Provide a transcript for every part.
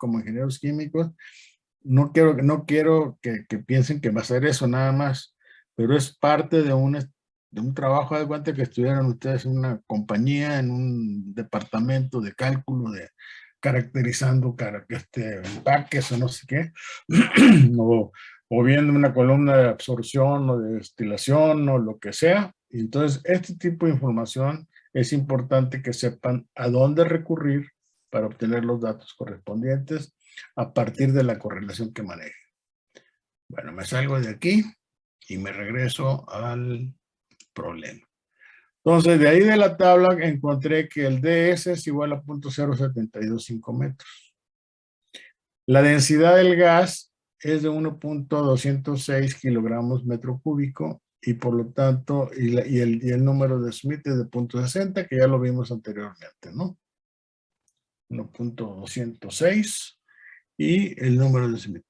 como ingenieros químicos, no quiero que piensen que va a ser eso nada más, pero es parte de un trabajo de cuenta que estuvieran ustedes en una compañía, en un departamento de cálculo, de caracterizando empaques o no sé qué, o viendo una columna de absorción o de destilación o lo que sea. Y entonces, este tipo de información es importante que sepan a dónde recurrir para obtener los datos correspondientes a partir de la correlación que maneje. Bueno, me salgo de aquí y me regreso al problema. Entonces, de ahí de la tabla encontré que el DS es igual a 0.0725 metros. La densidad del gas es de 1.206 kilogramos metro cúbico y por lo tanto, y el número de Smith es de 0.60, que ya lo vimos anteriormente, ¿no? 1.206 y el número de Smith.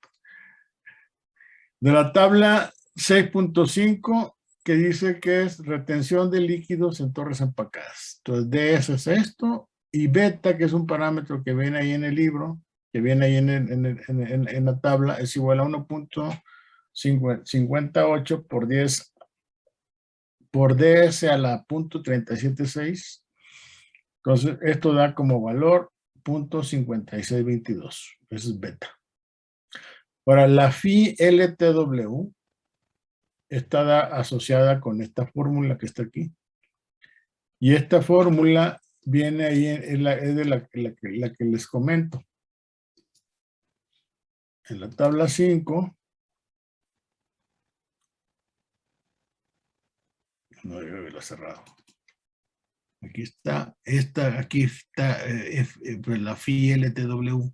De la tabla 6.5, que dice que es retención de líquidos en torres empacadas. Entonces, DS es esto, y beta, que es un parámetro que viene ahí en el libro, que viene ahí en la tabla, es igual a 1.58 por 10 por DS a la 0.376. Entonces, esto da como valor 0.5622. Eso es beta. Ahora, la phi LTW está asociada con esta fórmula que está aquí. Y esta fórmula viene ahí, es de la que les comento. En la tabla 5, no debe haberla cerrado. Aquí está, pues la phi LTW.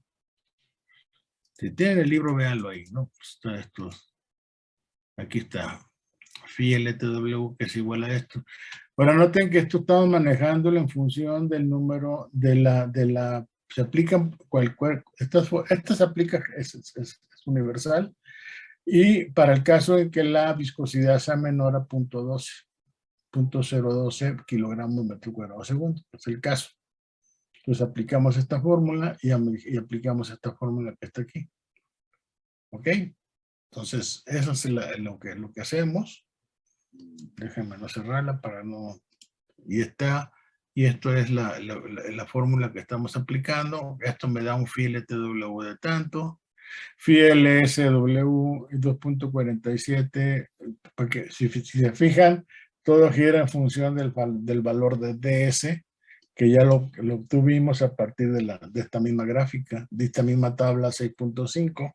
Si tienen el libro, véanlo ahí, ¿no? Pues está esto. Aquí está, phi LTW, que es igual a esto. Ahora noten que esto estamos manejándolo en función del número se aplican estas aplica, es universal, y para el caso de que la viscosidad sea menor a 0.12 kilogramos metro cuadrado segundo, es el caso. Entonces aplicamos esta fórmula y aplicamos esta fórmula que está aquí. ¿Ok? Entonces, eso es lo que hacemos. Déjenme no cerrarla para no... Y esto es la fórmula que estamos aplicando. Esto me da un phi LTW de tanto. Phi LSW 2.47, porque si se fijan, todo gira en función del valor de DS, que ya lo obtuvimos a partir de esta misma gráfica, de esta misma tabla 6.5.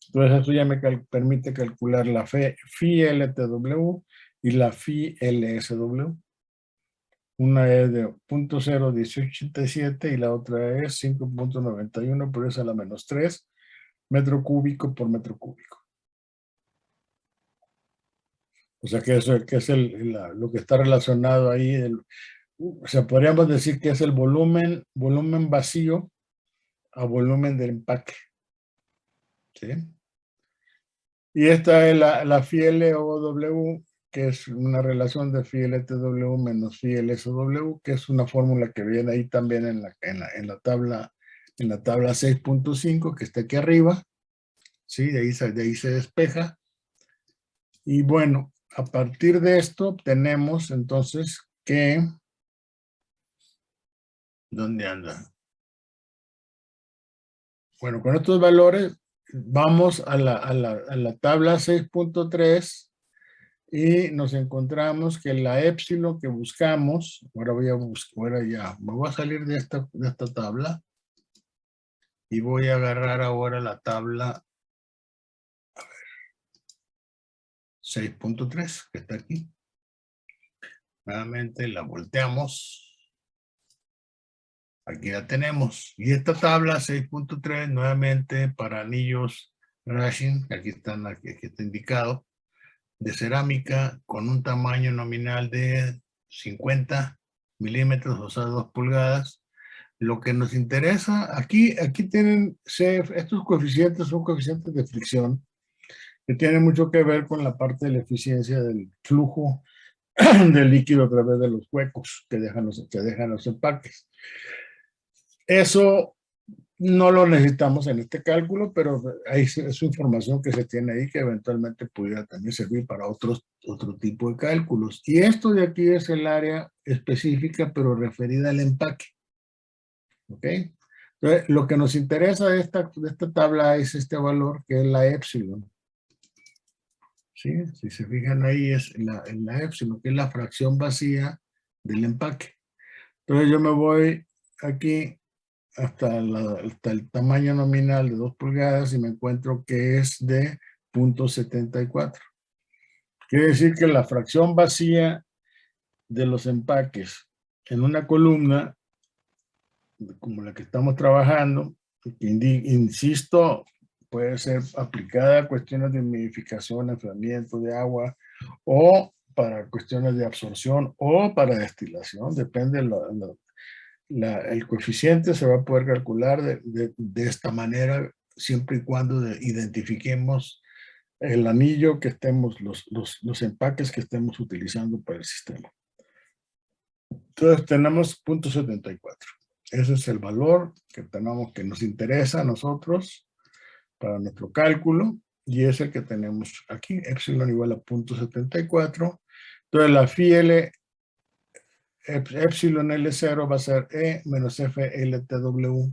Entonces eso ya me permite calcular la phi LTW y la phi LSW. Una es de 0.01887 y la otra es 5.91, por eso a la menos 3 metro cúbico por metro cúbico. O sea que eso que es lo que está relacionado ahí. O sea, podríamos decir que es el volumen vacío a volumen del empaque. ¿Sí? Y esta es la phi LOW, que es una relación de phi LTW menos phi LSW, que es una fórmula que viene ahí también en la tabla 6.5, que está aquí arriba. ¿Sí? De ahí se despeja. Y bueno, a partir de esto tenemos entonces que... ¿Dónde anda? Bueno, con estos valores vamos a la tabla 6.3 y nos encontramos que la épsilon que buscamos, ahora voy a buscar, ahora ya, me voy a salir de esta tabla y voy a agarrar ahora la tabla 6.3 que está aquí. Nuevamente la volteamos. Aquí la tenemos. Y esta tabla 6.3 nuevamente para anillos Rashing, aquí está indicado, de cerámica con un tamaño nominal de 50 milímetros, o sea, 2 pulgadas. Lo que nos interesa, aquí tienen, estos coeficientes son coeficientes de fricción, que tienen mucho que ver con la parte de la eficiencia del flujo del líquido a través de los huecos que dejan los empaques. Eso No lo necesitamos en este cálculo, pero es información que se tiene ahí que eventualmente pudiera también servir para otro tipo de cálculos. Y esto de aquí es el área específica, pero referida al empaque. ¿Ok? Entonces, lo que nos interesa de esta tabla es este valor que es la épsilon. ¿Sí? Si se fijan ahí es la épsilon, que es la fracción vacía del empaque. Entonces yo me voy aquí hasta el tamaño nominal de 2 pulgadas y me encuentro que es de 0.74. Quiere decir que la fracción vacía de los empaques en una columna, como la que estamos trabajando, que insisto, puede ser aplicada a cuestiones de humidificación, enfriamiento de agua, o para cuestiones de absorción, o para destilación, depende el coeficiente se va a poder calcular de esta manera siempre y cuando identifiquemos el anillo que estemos, los empaques que estemos utilizando para el sistema. Entonces tenemos 0.74. Ese es el valor que tenemos que nos interesa a nosotros para nuestro cálculo y es el que tenemos aquí, epsilon igual a 0.74. Entonces la phi L epsilon L0 va a ser E menos FLTW,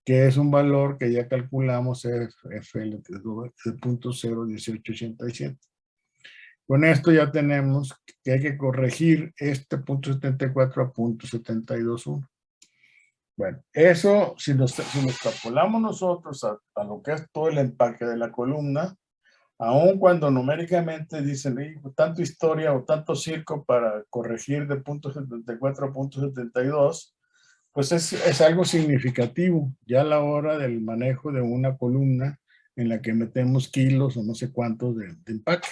que es un valor que ya calculamos es FLTW de 0.01887. Con esto ya tenemos que hay que corregir este 0.74 a 0.721. Bueno, eso si lo extrapolamos nosotros a lo que es todo el empaque de la columna, aun cuando numéricamente dicen tanto historia o tanto circo para corregir de 0.74 a 0.72, pues es algo significativo ya a la hora del manejo de una columna en la que metemos kilos o no sé cuántos de empaque.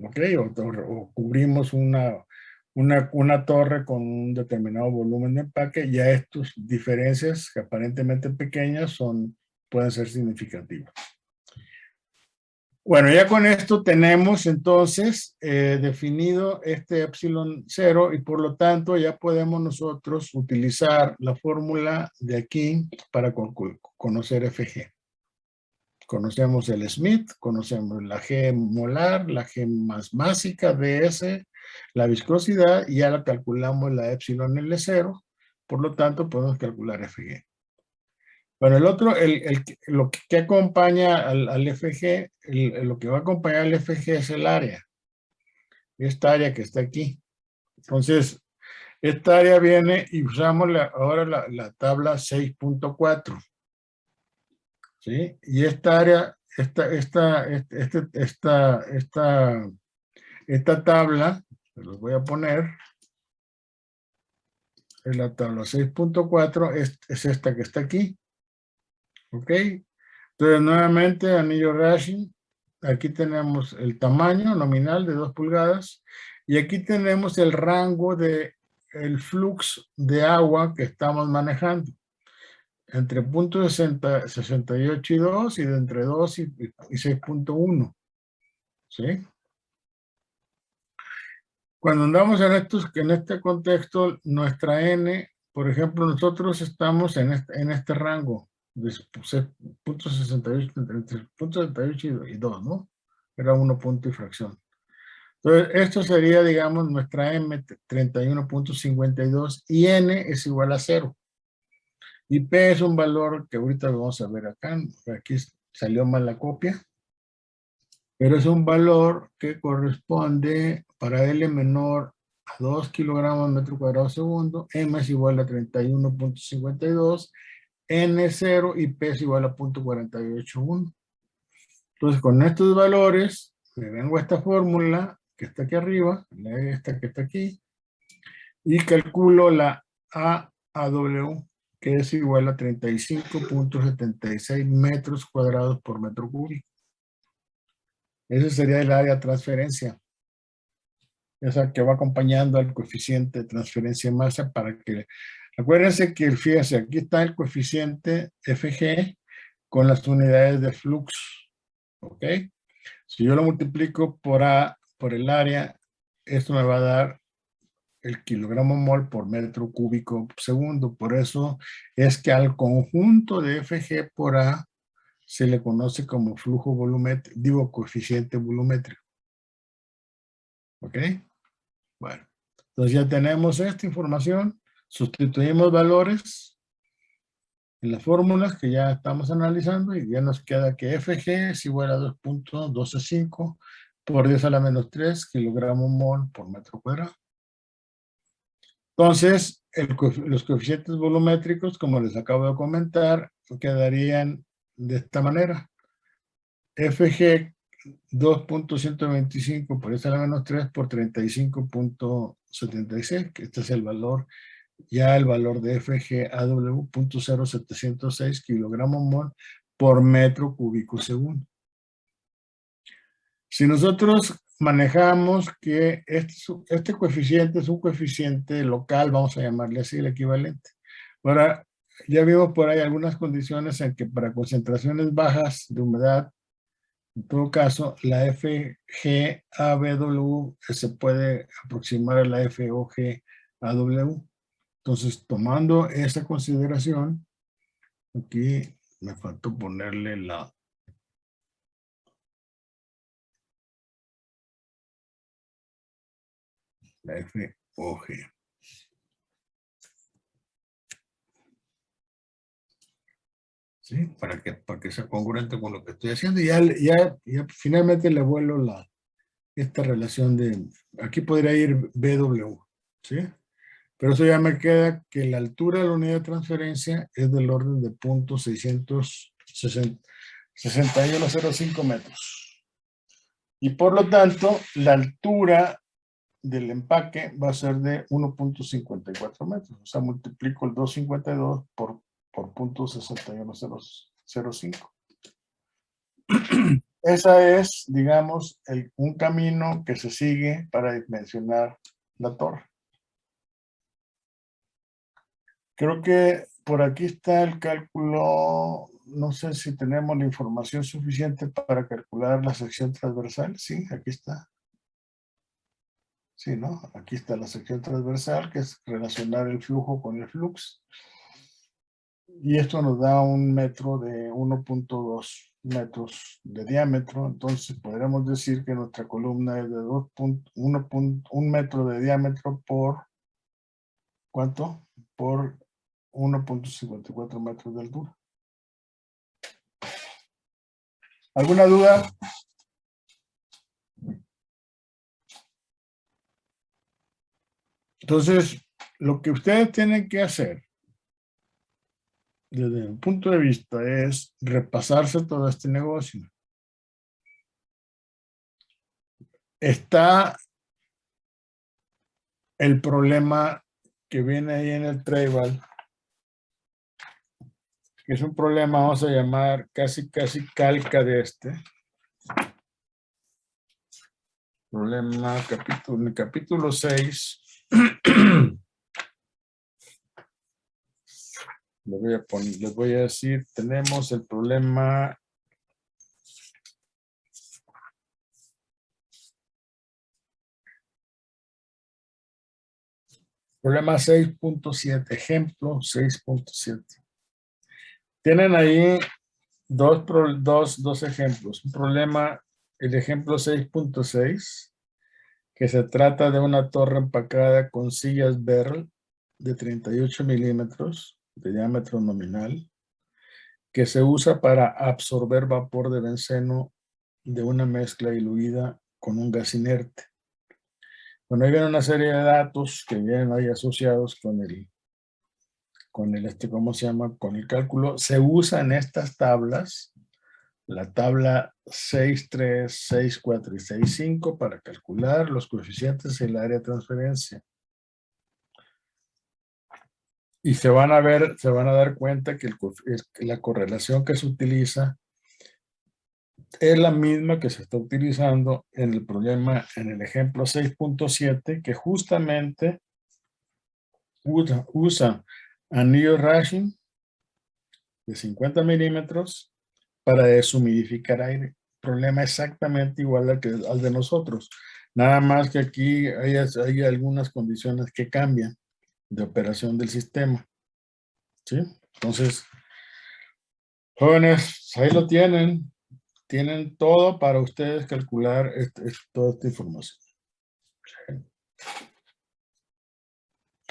¿Ok? O cubrimos una torre con un determinado volumen de empaque, ya estas diferencias que aparentemente pequeñas pueden ser significativas. Bueno, ya con esto tenemos entonces definido este epsilon 0 y por lo tanto ya podemos nosotros utilizar la fórmula de aquí para conocer FG. Conocemos el Smith, conocemos la G molar, la G más másica, DS, la viscosidad y ya la calculamos la epsilon L0, por lo tanto podemos calcular FG. Bueno, el otro, lo que acompaña al FG, lo que va a acompañar al FG es el área. Esta área que está aquí. Entonces, esta área viene y usamos ahora la tabla 6.4. ¿Sí? Y esta área, esta tabla, se los voy a poner, es la tabla 6.4, es esta que está aquí. ¿Ok? Entonces, nuevamente, anillo Rashi. Aquí tenemos el tamaño nominal de 2 pulgadas. Y aquí tenemos el rango del flux de agua que estamos manejando. Entre 0.68 y 2 y de entre 2 y 6.1. ¿Sí? Cuando andamos en este contexto, nuestra N, por ejemplo, nosotros estamos en este rango de 0.68, entre 0.68 y 2, ¿no? Era 1 punto y fracción. Entonces, esto sería, digamos, nuestra M 31.52 y N es igual a 0. Y P es un valor que ahorita lo vamos a ver acá. Aquí salió mal la copia. Pero es un valor que corresponde para L menor a 2 kilogramos metro cuadrado segundo, M es igual a 31.52, N 0 y P es igual a 0.481. Entonces, con estos valores, me vengo a esta fórmula que está aquí arriba, esta que está aquí, y calculo la AW, que es igual a 35.76 metros cuadrados por metro cúbico. Ese sería el área de transferencia. Esa que va acompañando al coeficiente de transferencia de masa para que... Acuérdense que, fíjense, aquí está el coeficiente FG con las unidades de flux. ¿Ok? Si yo lo multiplico por A, por el área, esto me va a dar el kilogramo mol por metro cúbico segundo. Por eso es que al conjunto de FG por A se le conoce como flujo volumétrico, digo, coeficiente volumétrico. ¿Ok? Bueno, entonces ya tenemos esta información, sustituimos valores en las fórmulas que ya estamos analizando y ya nos queda que FG es igual a 2.125 por 10 a la menos 3 kilogramos mol por metro cuadrado. Entonces, los coeficientes volumétricos, como les acabo de comentar, quedarían de esta manera. FG 2.125 por 10 a la menos 3 por 35.76, que este es el valor, ya el valor de FGAW, 0.0706 kilogramos mol por metro cúbico segundo. Si nosotros manejamos que este coeficiente es un coeficiente local, vamos a llamarle así el equivalente. Ahora, ya vimos por ahí algunas condiciones en que para concentraciones bajas de humedad, en todo caso, la FGAW se puede aproximar a la FOGAW. Entonces, tomando esa consideración, aquí me faltó ponerle la FOG. ¿Sí? Para que sea congruente con lo que estoy haciendo. Y ya finalmente le vuelo esta relación de, aquí podría ir BW, ¿sí? Pero eso ya me queda que la altura de la unidad de transferencia es del orden de 0.66105 metros. Y por lo tanto, la altura del empaque va a ser de 1.54 metros. O sea, multiplico el 252 por 0.61005. Esa es, digamos, un camino que se sigue para dimensionar la torre. Creo que por aquí está el cálculo, no sé si tenemos la información suficiente para calcular la sección transversal. Sí, aquí está. Sí, ¿no? Aquí está la sección transversal, que es relacionar el flujo con el flux. Y esto nos da un metro de 1.2 metros de diámetro. Entonces podríamos decir que nuestra columna es de 1 metro de diámetro por, ¿cuánto? Por 1.54 metros de altura. ¿Alguna duda? Entonces, lo que ustedes tienen que hacer desde mi punto de vista es repasarse todo este negocio. Está el problema que viene ahí en el Tribal, que es un problema, vamos a llamar casi calca de este. Problema capítulo 6. Les voy a decir, tenemos el problema problema 6.7, ejemplo 6.7. Tienen ahí dos ejemplos. Un problema, el ejemplo 6.6, que se trata de una torre empacada con sillas Berl de 38 milímetros de diámetro nominal, que se usa para absorber vapor de benceno de una mezcla diluida con un gas inerte. Bueno, ahí viene una serie de datos que vienen ahí asociados con ¿cómo se llama? Con el cálculo. Se usan estas tablas, la tabla 6.3, 6.4 y 6.5 para calcular los coeficientes y el área de transferencia. Y se van a dar cuenta que la correlación que se utiliza es la misma que se está utilizando en el problema, en el ejemplo 6.7, que justamente usa anillo Rashing de 50 milímetros para deshumidificar aire. Problema exactamente igual al de nosotros. Nada más que aquí hay algunas condiciones que cambian de operación del sistema. ¿Sí? Entonces, jóvenes, ahí lo tienen. Tienen todo para ustedes calcular toda esta información.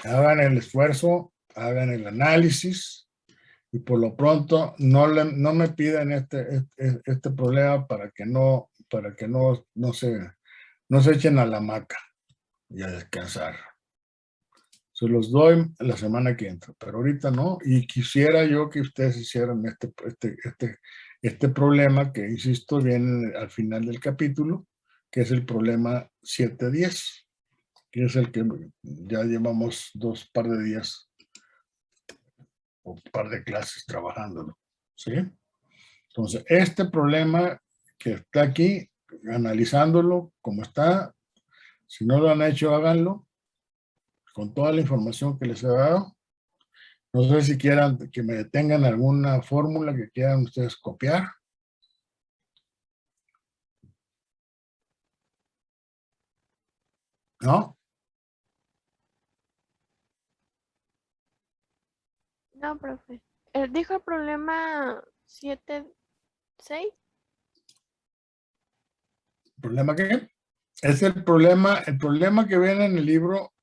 Hagan el esfuerzo, hagan el análisis y por lo pronto no me pidan este problema para que no se echen a la hamaca y a descansar. Se los doy la semana que entra, pero ahorita no. Y quisiera yo que ustedes hicieran este problema que, insisto, viene al final del capítulo, que es el problema 710, que es el que ya llevamos par de días o par de clases trabajándolo. ¿Sí? Entonces, este problema que está aquí, analizándolo como está, si no lo han hecho, háganlo con toda la información que les he dado. No sé si quieran que me detengan alguna fórmula que quieran ustedes copiar. ¿No? No, profe. Dijo el problema 7-6. ¿Problema qué? Es el problema que viene en el libro,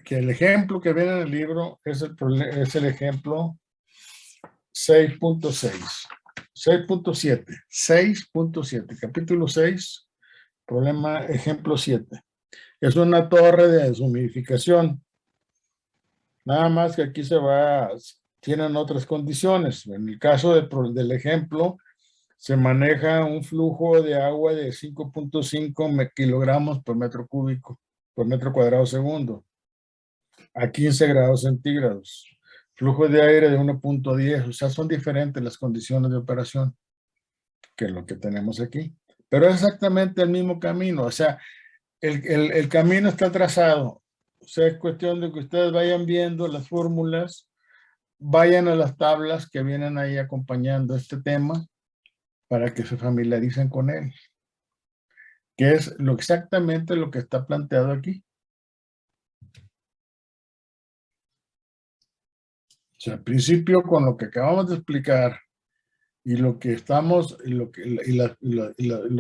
que el ejemplo que viene en el libro es el ejemplo 6.6. 6.7, capítulo 6, problema ejemplo 7. Es una torre de deshumidificación. Nada más que aquí tienen otras condiciones. En el caso del ejemplo, se maneja un flujo de agua de 5.5 kilogramos por metro cúbico, por metro cuadrado segundo, a 15 grados centígrados. Flujo de aire de 1.10, o sea, son diferentes las condiciones de operación que lo que tenemos aquí. Pero es exactamente el mismo camino, o sea, el camino está trazado. O sea, es cuestión de que ustedes vayan viendo las fórmulas, vayan a las tablas que vienen ahí acompañando este tema para que se familiaricen con él, que es exactamente lo que está planteado aquí. O sea, al principio, con lo que acabamos de explicar y lo que estamos, los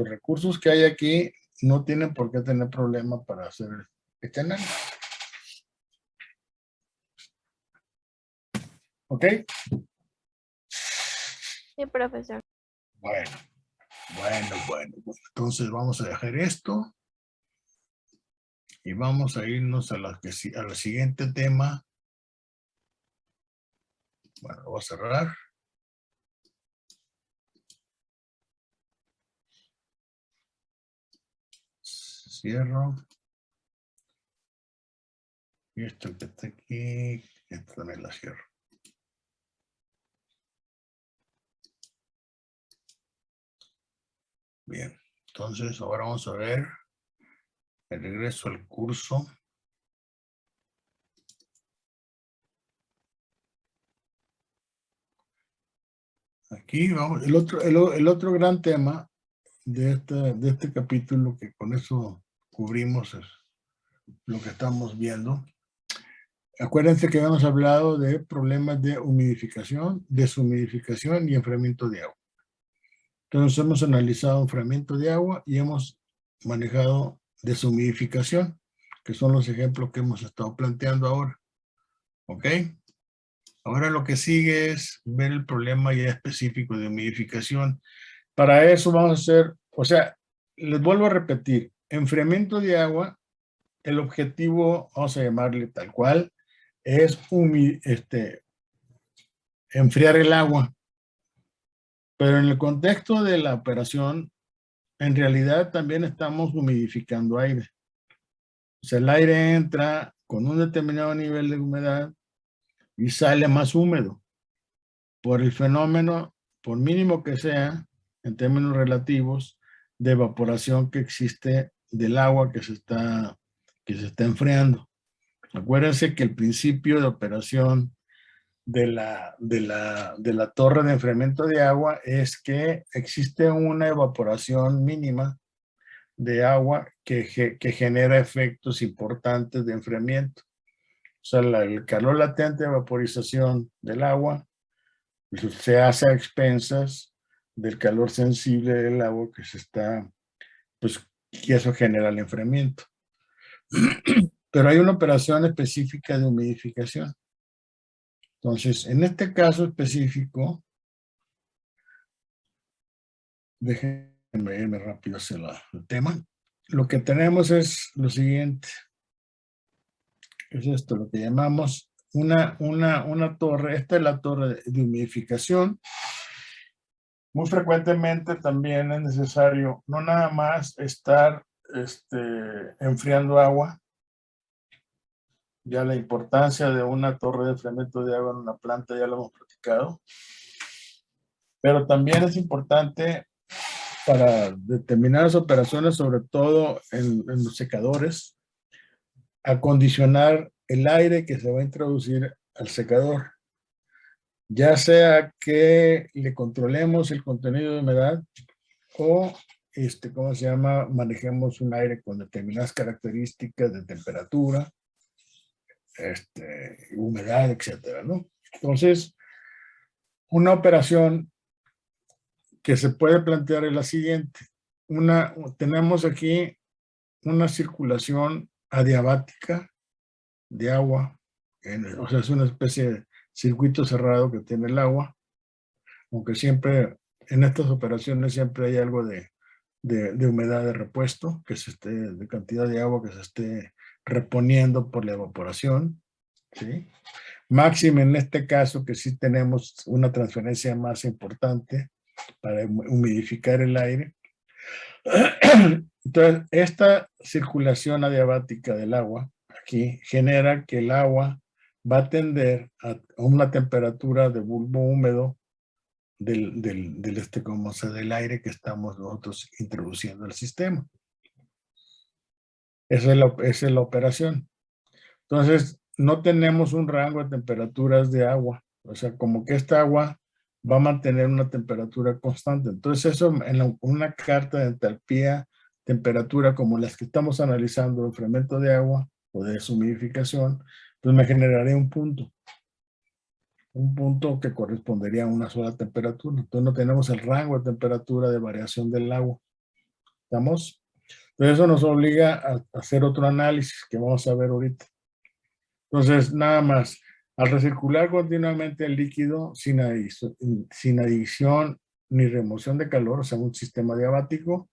recursos que hay aquí, no tienen por qué tener problema para hacer este análisis. ¿Ok? Sí, profesor. Bueno. Entonces vamos a dejar esto y vamos a irnos al siguiente tema. Bueno, lo voy a cerrar. Cierro. Y esto que está aquí, esto también la cierro. Bien, entonces ahora vamos a ver el regreso al curso. Aquí vamos, el otro gran tema de este capítulo, que con eso cubrimos es lo que estamos viendo. Acuérdense que habíamos hablado de problemas de humidificación, deshumidificación y enfriamiento de agua. Entonces hemos analizado enfriamiento de agua y hemos manejado deshumidificación, que son los ejemplos que hemos estado planteando ahora. ¿Ok? Ahora lo que sigue es ver el problema ya específico de humidificación. Para eso vamos a hacer, o sea, les vuelvo a repetir, enfriamiento de agua, el objetivo, vamos a llamarle tal cual, es enfriar el agua. Pero en el contexto de la operación, en realidad también estamos humidificando aire. O sea, el aire entra con un determinado nivel de humedad y sale más húmedo por el fenómeno, por mínimo que sea, en términos relativos, de evaporación que existe del agua que se está enfriando. Acuérdense que el principio de operación de la torre de enfriamiento de agua es que existe una evaporación mínima de agua que genera efectos importantes de enfriamiento. O sea, el calor latente de vaporización del agua se hace a expensas del calor sensible del agua que se está, pues, y eso genera el enfriamiento. Pero hay una operación específica de humidificación. Entonces, en este caso específico, déjenme irme rápido hacia el tema. Lo que tenemos es lo siguiente. Es esto, lo que llamamos una torre. Esta es la torre de humidificación. Muy frecuentemente también es necesario no nada más estar enfriando agua. Ya la importancia de una torre de enfriamiento de agua en una planta ya lo hemos platicado. Pero también es importante para determinadas operaciones, sobre todo en los secadores, acondicionar el aire que se va a introducir al secador. Ya sea que le controlemos el contenido de humedad o, ¿cómo se llama? Manejemos un aire con determinadas características de temperatura, humedad, etcétera, ¿no? Entonces, una operación que se puede plantear es la siguiente. Tenemos aquí una circulación adiabática de agua, o sea, es una especie de circuito cerrado que tiene el agua, aunque siempre en estas operaciones siempre hay algo de humedad de repuesto, de cantidad de agua que se esté reponiendo por la evaporación, ¿sí? Máximo en este caso que sí tenemos una transferencia más importante para humidificar el aire. Entonces, esta circulación adiabática del agua aquí genera que el agua va a tender a una temperatura de bulbo húmedo del aire que estamos nosotros introduciendo al sistema. Esa es la operación. Entonces, no tenemos un rango de temperaturas de agua. O sea, como que esta agua va a mantener una temperatura constante. Entonces, eso en una carta de entalpía, temperatura como las que estamos analizando, el enfriamiento de agua o de deshumidificación, pues me generaría un punto. Un punto que correspondería a una sola temperatura. Entonces, no tenemos el rango de temperatura de variación del agua. ¿Estamos? Entonces, eso nos obliga a hacer otro análisis que vamos a ver ahorita. Entonces, nada más, al recircular continuamente el líquido sin adición ni remoción de calor, o sea, un sistema adiabático,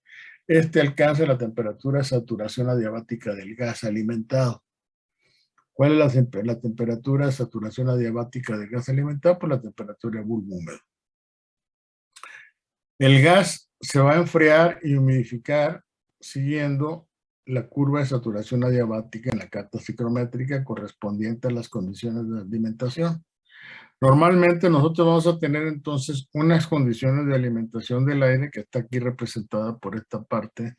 alcanza la temperatura de saturación adiabática del gas alimentado. ¿Cuál es la temperatura de saturación adiabática del gas alimentado? Pues la temperatura de bulbo húmedo. El gas se va a enfriar y humidificar siguiendo la curva de saturación adiabática en la carta ciclométrica correspondiente a las condiciones de alimentación. Normalmente nosotros vamos a tener entonces unas condiciones de alimentación del aire que está aquí representada por esta parte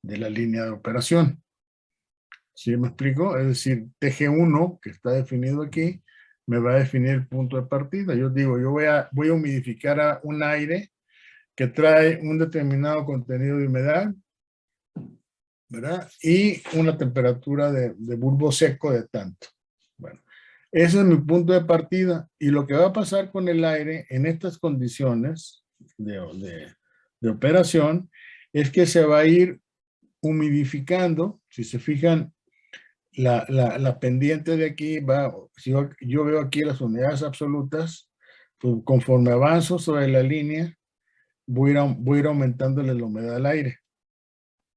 de la línea de operación. ¿Sí me explico? Es decir, TG1, que está definido aquí, me va a definir el punto de partida. Yo digo, yo voy a humidificar a un aire que trae un determinado contenido de humedad, ¿verdad? Y una temperatura de bulbo seco de tanto. Bueno, ese es mi punto de partida. Y lo que va a pasar con el aire en estas condiciones de operación es que se va a ir humidificando. Si se fijan, la pendiente de aquí va, si yo veo aquí las unidades absolutas, pues conforme avanzo sobre la línea, voy a ir aumentándole la humedad al aire.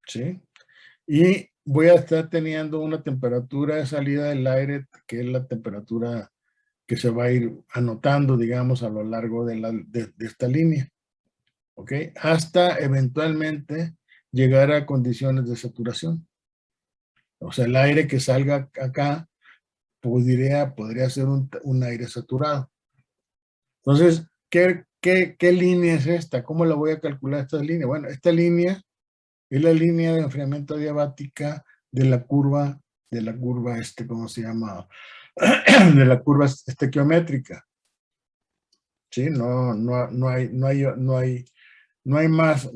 ¿Sí? Y voy a estar teniendo una temperatura de salida del aire, que es la temperatura que se va a ir anotando, digamos, a lo largo de esta línea. ¿Ok? Hasta eventualmente llegar a condiciones de saturación. O sea, el aire que salga acá podría ser un aire saturado. Entonces, ¿qué línea es esta? ¿Cómo la voy a calcular esta línea? Bueno, esta línea es la línea de enfriamiento adiabática de la curva, ¿cómo se llama? De la curva estequiométrica. ¿Sí? No hay No hay más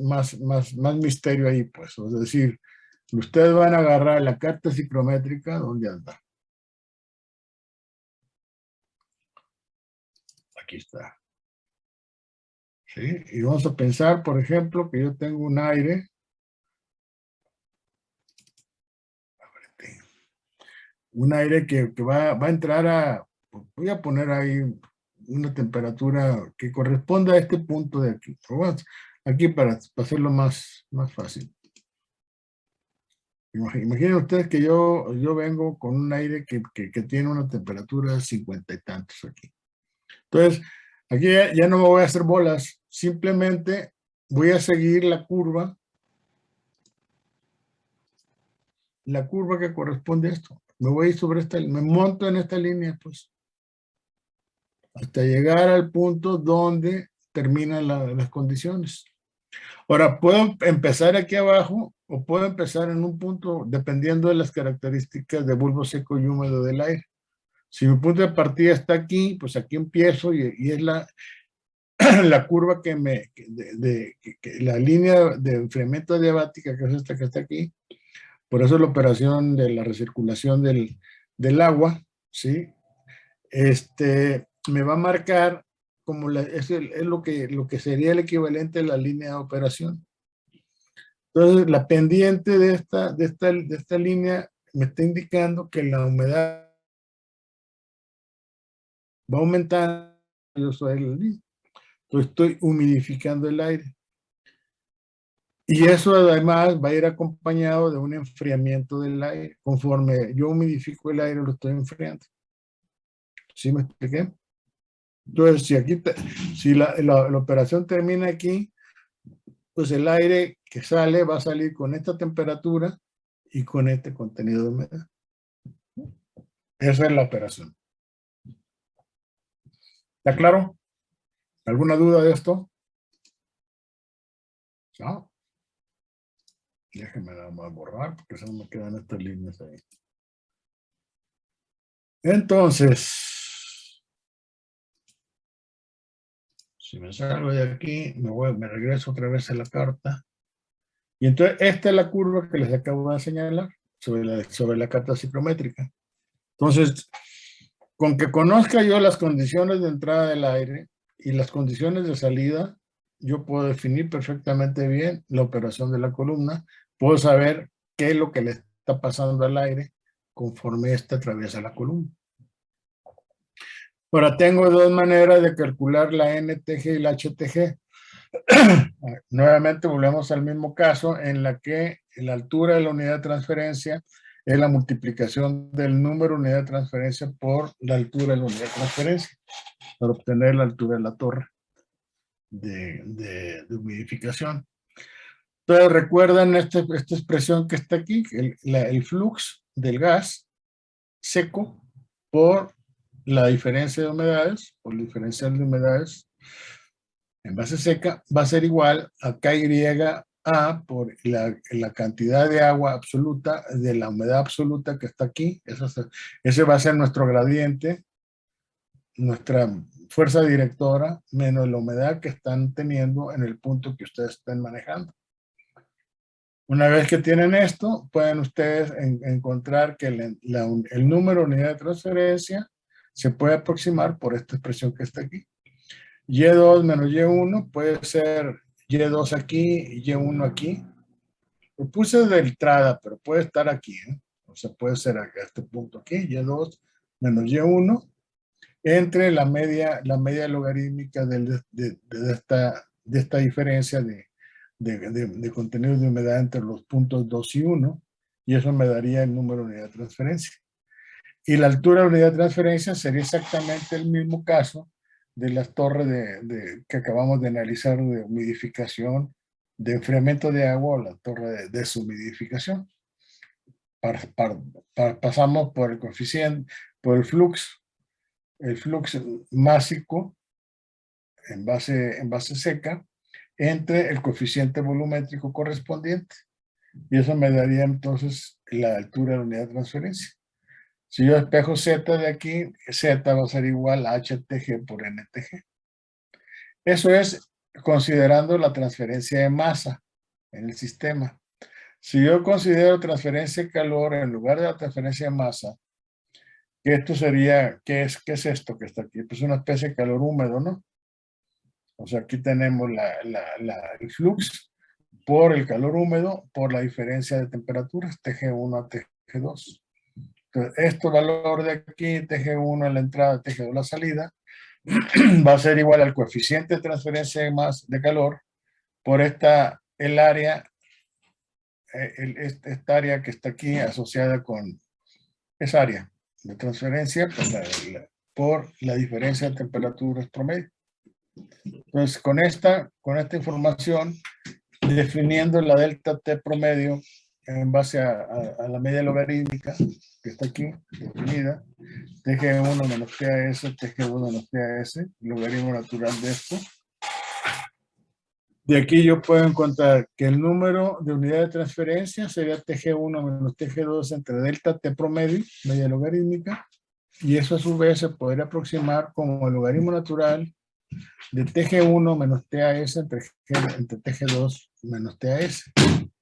misterio ahí, pues. Es decir, ustedes van a agarrar la carta psicométrica, ¿dónde anda? Aquí está. ¿Sí? Y vamos a pensar, por ejemplo, que yo tengo un aire. Un aire que va a entrar a, voy a poner ahí una temperatura que corresponda a este punto de aquí. Aquí para hacerlo más fácil. Imaginen ustedes que yo vengo con un aire que tiene una temperatura de 50 y tantos aquí. Entonces, aquí ya no me voy a hacer bolas, simplemente voy a seguir la curva que corresponde a esto. Me voy sobre esta, me monto en esta línea, pues, hasta llegar al punto donde terminan las condiciones. Ahora, puedo empezar aquí abajo o puedo empezar en un punto dependiendo de las características de bulbo seco y húmedo del aire. Si mi punto de partida está aquí, pues aquí empiezo y es la curva la línea de enfriamiento adiabática, que es esta que está aquí. Por eso la operación de la recirculación del agua, ¿sí? Me va a marcar como es lo que sería el equivalente a la línea de operación. Entonces, la pendiente de esta línea me está indicando que la humedad va aumentando. Entonces, estoy humidificando el aire. Y eso además va a ir acompañado de un enfriamiento del aire. Conforme yo humidifico el aire, lo estoy enfriando. ¿Sí me expliqué? Entonces, si la operación termina aquí, pues el aire que sale va a salir con esta temperatura y con este contenido de humedad. Esa es la operación. ¿Está claro? ¿Alguna duda de esto? No. Déjenme nada más borrar porque se me quedan estas líneas ahí. Entonces, si me salgo de aquí, me regreso otra vez a la carta. Y entonces, esta es la curva que les acabo de señalar sobre la carta psicométrica. Entonces, con que conozca yo las condiciones de entrada del aire y las condiciones de salida, yo puedo definir perfectamente bien la operación de la columna. Puedo saber qué es lo que le está pasando al aire conforme ésta atraviesa la columna. Ahora, tengo dos maneras de calcular la NTG y la HTG. Nuevamente volvemos al mismo caso en la que la altura de la unidad de transferencia es la multiplicación del número de unidad de transferencia por la altura de la unidad de transferencia para obtener la altura de la torre de humidificación. Entonces recuerdan esta expresión que está aquí, el flux del gas seco por la diferencia de humedades, por la diferencial de humedades en base seca, va a ser igual a KYA por la cantidad de agua absoluta, de la humedad absoluta que está aquí. Ese va a ser nuestro gradiente, nuestra fuerza directora, menos la humedad que están teniendo en el punto que ustedes estén manejando. Una vez que tienen esto, pueden ustedes encontrar que el número de unidad de transferencia se puede aproximar por esta expresión que está aquí. Y2 menos Y1 puede ser Y2 aquí y Y1 aquí. Lo puse de entrada, pero puede estar aquí, ¿eh? O sea, puede ser a este punto aquí, Y2 menos Y1, entre la media logarítmica de esta diferencia de contenido de humedad entre los puntos 2 y 1, y eso me daría el número de unidad de transferencia. Y la altura de unidad de transferencia sería exactamente el mismo caso de las torres que acabamos de analizar de humidificación, de enfriamiento de agua o la torre de deshumidificación. Pasamos por el coeficiente, por el flux másico en base seca entre el coeficiente volumétrico correspondiente. Y eso me daría entonces la altura de la unidad de transferencia. Si yo despejo Z de aquí, Z va a ser igual a HTG por NTG. Eso es considerando la transferencia de masa en el sistema. Si yo considero transferencia de calor en lugar de la transferencia de masa, que esto sería, qué es esto que está aquí? Pues una especie de calor húmedo, ¿no? O sea, aquí tenemos el flux por el calor húmedo, por la diferencia de temperaturas, TG1 a TG2. Entonces, este valor de aquí, TG1 en la entrada, TG2 en la salida, va a ser igual al coeficiente de transferencia de calor por el área, esta área que está aquí asociada con esa área de transferencia por la diferencia de temperaturas promedio. Entonces, con esta información, definiendo la delta T promedio en base a la media logarítmica que está aquí definida, TG1 menos TAS, TG1 menos TAS, logaritmo natural de esto. De aquí yo puedo encontrar que el número de unidades de transferencia sería TG1 menos TG2 entre delta T promedio, media logarítmica, y eso a su vez se podría aproximar como el logaritmo natural de TG1 menos TAS entre TG2 menos TAS,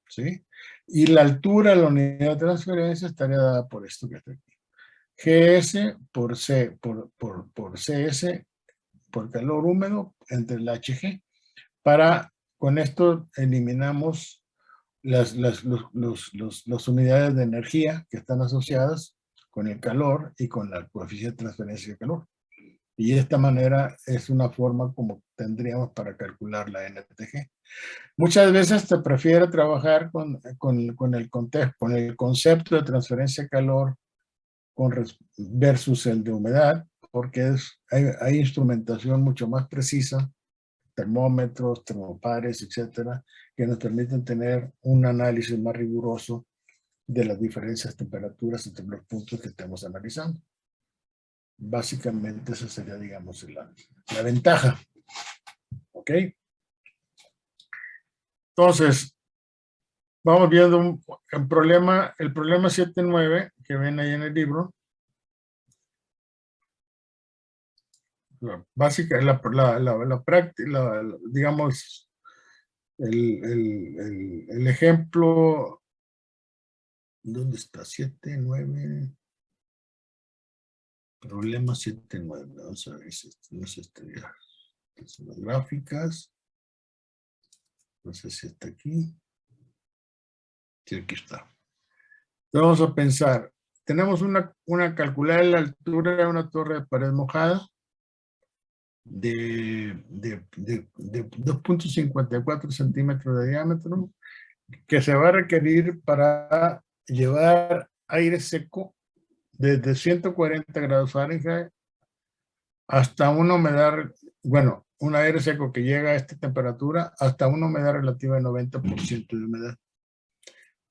¿sí? Y la altura de la unidad de transferencia estaría dada por esto que está aquí. GS por CS por calor húmedo entre el HG. Con esto eliminamos las unidades de energía que están asociadas con el calor y con la coeficiente de transferencia de calor. Y de esta manera es una forma como tendríamos para calcular la NTG. Muchas veces se prefiere trabajar con el concepto de transferencia de calor versus el de humedad, porque hay instrumentación mucho más precisa, termómetros, termopares, etcétera, que nos permiten tener un análisis más riguroso de las diferentes temperaturas entre los puntos que estemos analizando. Básicamente esa sería, digamos, la ventaja. ¿Ok? Entonces, vamos viendo el problema 7.9 que ven ahí en el libro. Básica, la práctica, digamos, el ejemplo, ¿dónde está? 7.9. Problema 7.9. Vamos a ver si no es ya. Son las gráficas. No sé si está aquí. Sí, aquí está. Vamos a pensar. Tenemos una calculada la altura de una torre de pared mojada de 2.54 centímetros de diámetro que se va a requerir para llevar aire seco desde 140 grados Fahrenheit hasta una humedad, bueno, un aire seco que llega a esta temperatura hasta una humedad relativa de 90% de humedad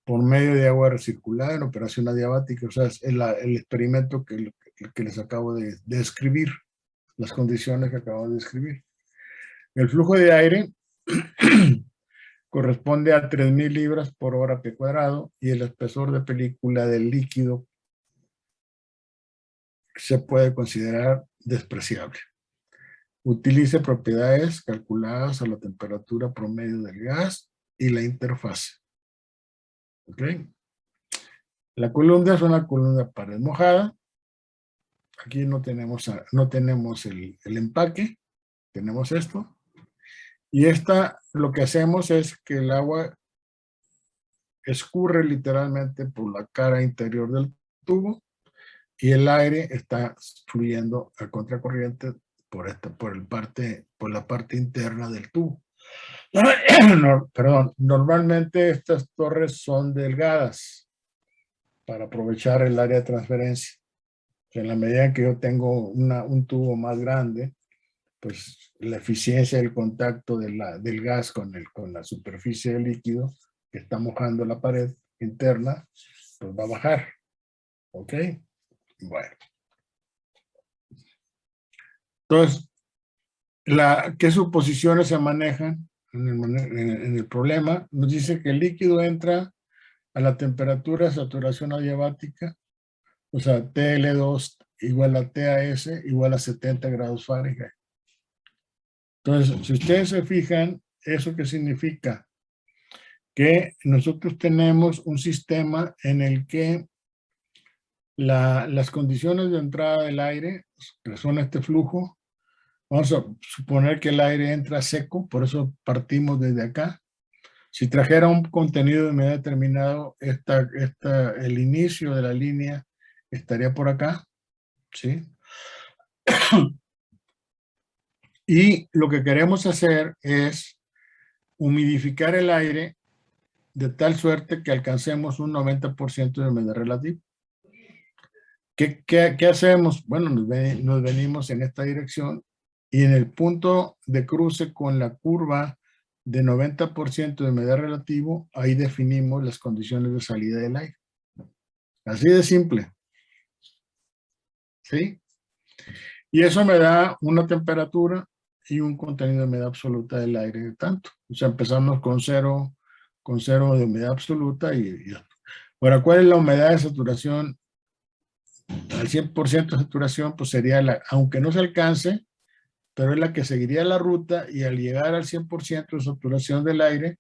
por medio de agua recirculada en operación adiabática. O sea, es el experimento que les acabo de describir, las condiciones que acabo de describir. El flujo de aire corresponde a 3.000 libras por hora P cuadrado y el espesor de película del líquido se puede considerar despreciable. Utilice propiedades calculadas a la temperatura promedio del gas y la interfase. ¿Ok? La columna es una columna de pared mojada. Aquí no tenemos el empaque. Tenemos esto. Y lo que hacemos es que el agua escurre literalmente por la cara interior del tubo y el aire está fluyendo a contracorriente por la parte interna del tubo. No, perdón, normalmente estas torres son delgadas para aprovechar el área de transferencia. En la medida que yo tengo un tubo más grande, pues la eficiencia del contacto del gas con la superficie del líquido que está mojando la pared interna, pues va a bajar. ¿Ok? Bueno. Entonces, ¿qué suposiciones se manejan en el problema? Nos dice que el líquido entra a la temperatura de saturación adiabática, o sea, TL2 igual a TAS igual a 70 grados Fahrenheit. Entonces, si ustedes se fijan, ¿eso qué significa? Que nosotros tenemos un sistema en el que las condiciones de entrada del aire, que son este flujo, vamos a suponer que el aire entra seco, por eso partimos desde acá. Si trajera un contenido de humedad determinado, el inicio de la línea estaría por acá, ¿sí? Y lo que queremos hacer es humidificar el aire de tal suerte que alcancemos un 90% de humedad relativa. ¿Qué hacemos? Bueno, nos venimos en esta dirección y en el punto de cruce con la curva de 90% de humedad relativo, ahí definimos las condiciones de salida del aire. Así de simple. ¿Sí? Y eso me da una temperatura y un contenido de humedad absoluta del aire de tanto. O sea, empezamos con cero de humedad absoluta y ahora, ¿cuál es la humedad de saturación? Al 100% de saturación, pues sería aunque no se alcance, pero es la que seguiría la ruta y al llegar al 100% de saturación del aire,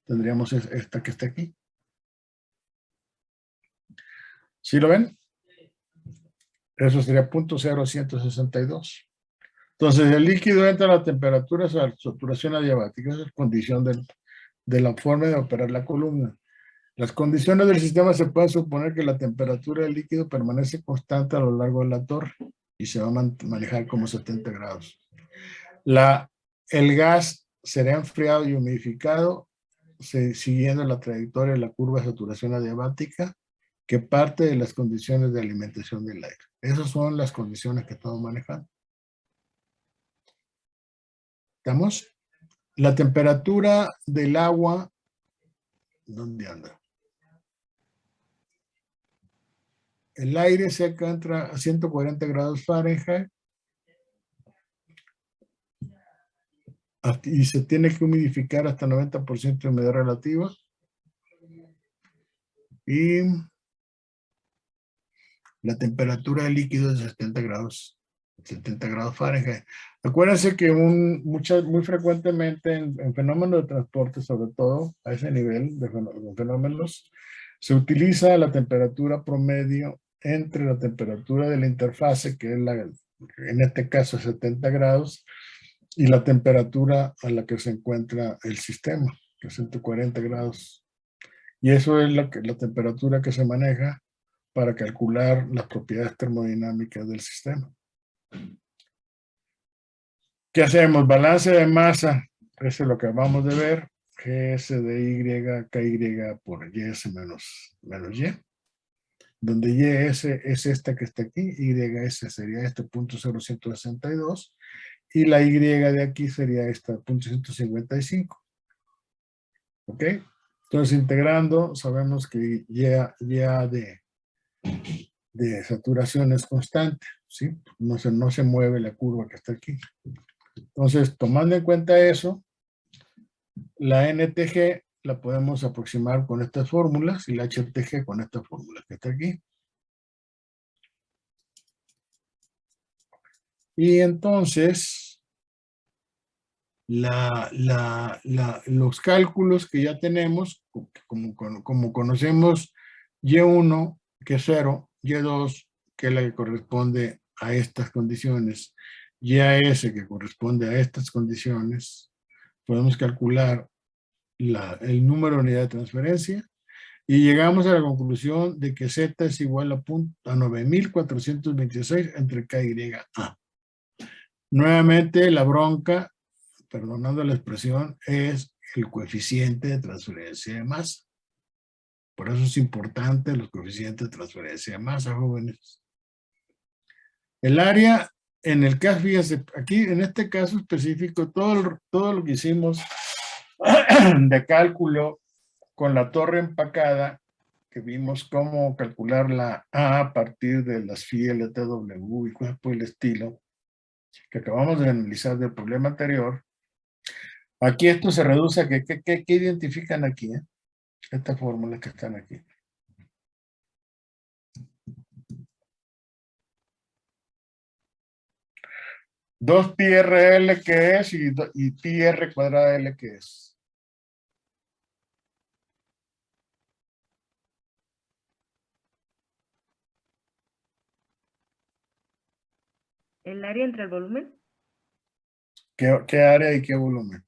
tendríamos esta que está aquí. ¿Sí lo ven? Eso sería 0.0162. Entonces, el líquido entra a la temperatura de saturación adiabática, esa es la condición de la forma de operar la columna. Las condiciones del sistema se puede suponer que la temperatura del líquido permanece constante a lo largo de la torre y se va a manejar como 70 grados. El gas será enfriado y humidificado siguiendo la trayectoria de la curva de saturación adiabática que parte de las condiciones de alimentación del aire. Esas son las condiciones que estamos manejando. ¿Estamos? La temperatura del agua, ¿dónde anda? El aire seco entra a 140 grados Fahrenheit y se tiene que humidificar hasta 90% de humedad relativa. Y la temperatura del líquido es de 70 grados Fahrenheit. Acuérdense que muy frecuentemente en fenómenos de transporte, sobre todo a ese nivel de fenómenos, se utiliza la temperatura promedio entre la temperatura de la interfase, que es en este caso 70 grados, y la temperatura a la que se encuentra el sistema, que es 140 grados. Y eso es la temperatura que se maneja para calcular las propiedades termodinámicas del sistema. ¿Qué hacemos? Balance de masa. Eso es lo que acabamos de ver. GS de Y, KY por YS menos Y. Donde YS es esta que está aquí. YS sería este punto 0.162. Y la Y de aquí sería esta punto 155. ¿Ok? Entonces, integrando, sabemos que Y de saturación es constante, ¿sí? No se mueve la curva que está aquí. Entonces, tomando en cuenta eso, la NTG la podemos aproximar con estas fórmulas y la HTG con esta fórmula que está aquí. Y entonces, los cálculos que ya tenemos, como conocemos Y1, que es 0, Y2, que es la que corresponde a estas condiciones, YS, que corresponde a estas condiciones, podemos calcular el número de unidad de transferencia y llegamos a la conclusión de que Z es igual a 9426 entre K y A. Nuevamente, la bronca, perdonando la expresión, es el coeficiente de transferencia de masa. Por eso es importante los coeficientes de transferencia de masa, jóvenes. El área, en el caso, fíjense, aquí en este caso específico, todo lo que hicimos de cálculo con la torre empacada, que vimos cómo calcular la A partir de las phi LTW y cosas por el estilo, que acabamos de analizar del problema anterior. Aquí esto se reduce a ¿qué identifican aquí? Estas fórmulas que están aquí. 2 pi r L que es y pi r cuadrada L que es. ¿El área entre el volumen? ¿Qué área y qué volumen?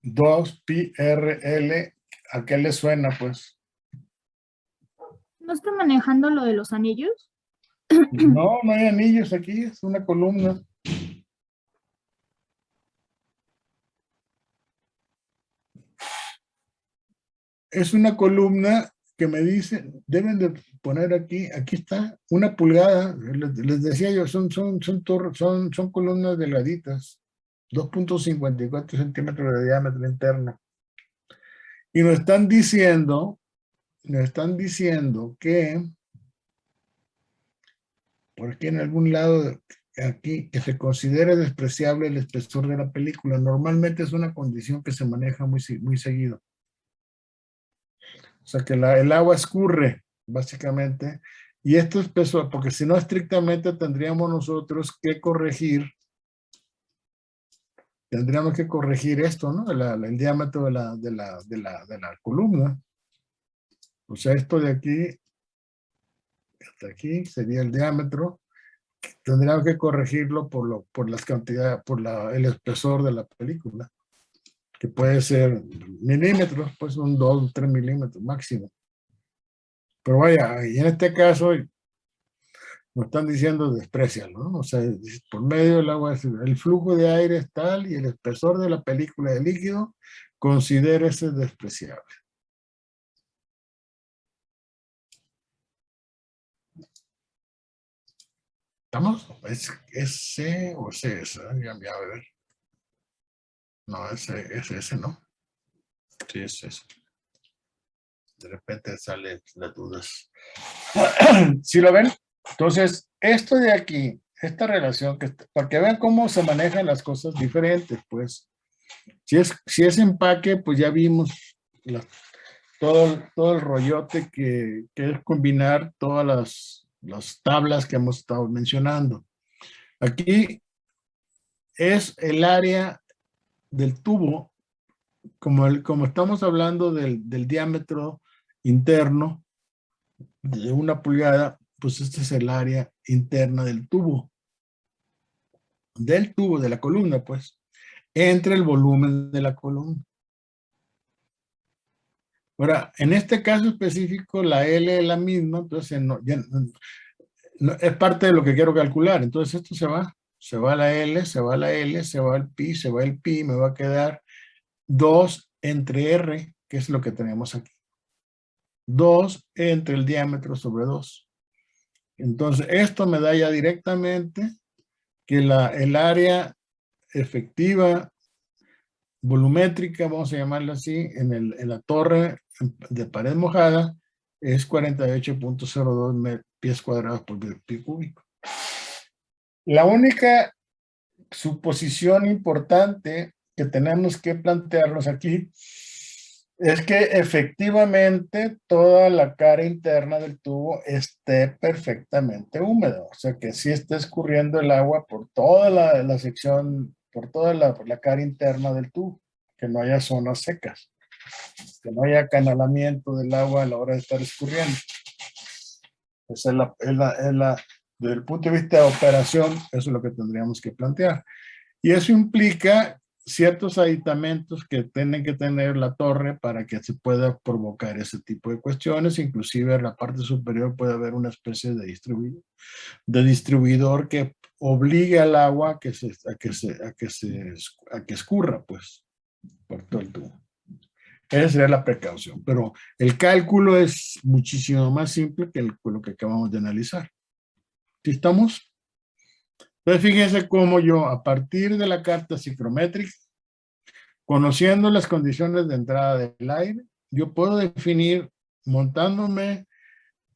Dos pi r L, ¿a qué le suena pues? ¿No está manejando lo de los anillos? No, no hay anillos aquí, es una columna. Es una columna que me dice, deben de poner aquí está, 1 pulgada. Les decía yo, son columnas delgaditas, 2.54 centímetros de diámetro interno. Y nos están diciendo que, por aquí en algún lado, aquí, que se considere despreciable el espesor de la película. Normalmente es una condición que se maneja muy seguido. O sea, que el agua escurre, básicamente, y esto es peso, porque si no estrictamente tendríamos nosotros que corregir, esto, ¿no? El diámetro de la columna. O sea, esto de aquí hasta aquí sería el diámetro. Tendríamos que corregirlo por las cantidades, el espesor de la película, que puede ser milímetros, pues un 2 o 3 milímetros máximo. Pero vaya, y en este caso nos están diciendo desprecialo, ¿no? O sea, por medio del agua, el flujo de aire es tal y el espesor de la película de líquido considérese despreciable. ¿Estamos? ¿Es C o CS? Ya, a ver. No, es ese, ¿no? Sí, es ese. De repente salen las dudas. ¿Sí lo ven? Entonces, esto de aquí, esta relación, para que vean cómo se manejan las cosas diferentes, pues. Si es empaque, pues ya vimos todo el rollote que es combinar todas las tablas que hemos estado mencionando. Aquí es el área del tubo, como estamos hablando del diámetro interno de 1 pulgada, pues este es el área interna del tubo, de la columna, pues, entre el volumen de la columna. Ahora, en este caso específico, la L es la misma, entonces es parte de lo que quiero calcular. Entonces esto se va la L, se va la L, se va el pi, me va a quedar 2 entre R, que es lo que tenemos aquí. 2 entre el diámetro sobre 2. Entonces esto me da ya directamente que el área efectiva volumétrica, vamos a llamarla así, en la torre de pared mojada es 48.02 pies cuadrados por pie cúbico. La única suposición importante que tenemos que plantearnos aquí es que efectivamente toda la cara interna del tubo esté perfectamente húmeda, o sea que sí esté escurriendo el agua por toda la sección, por toda la cara interna del tubo, que no haya zonas secas, que no haya acanalamiento del agua a la hora de estar escurriendo. Esa desde el punto de vista de operación, eso es lo que tendríamos que plantear. Y eso implica ciertos aditamentos que tienen que tener la torre para que se pueda provocar ese tipo de cuestiones. Inclusive en la parte superior puede haber una especie de distribuidor que obligue al agua a que escurra, pues, por todo el tubo. Esa sería la precaución, pero el cálculo es muchísimo más simple que lo que acabamos de analizar. ¿Sí estamos? Entonces, fíjense cómo yo, a partir de la carta psicométrica, conociendo las condiciones de entrada del aire, yo puedo definir, montándome,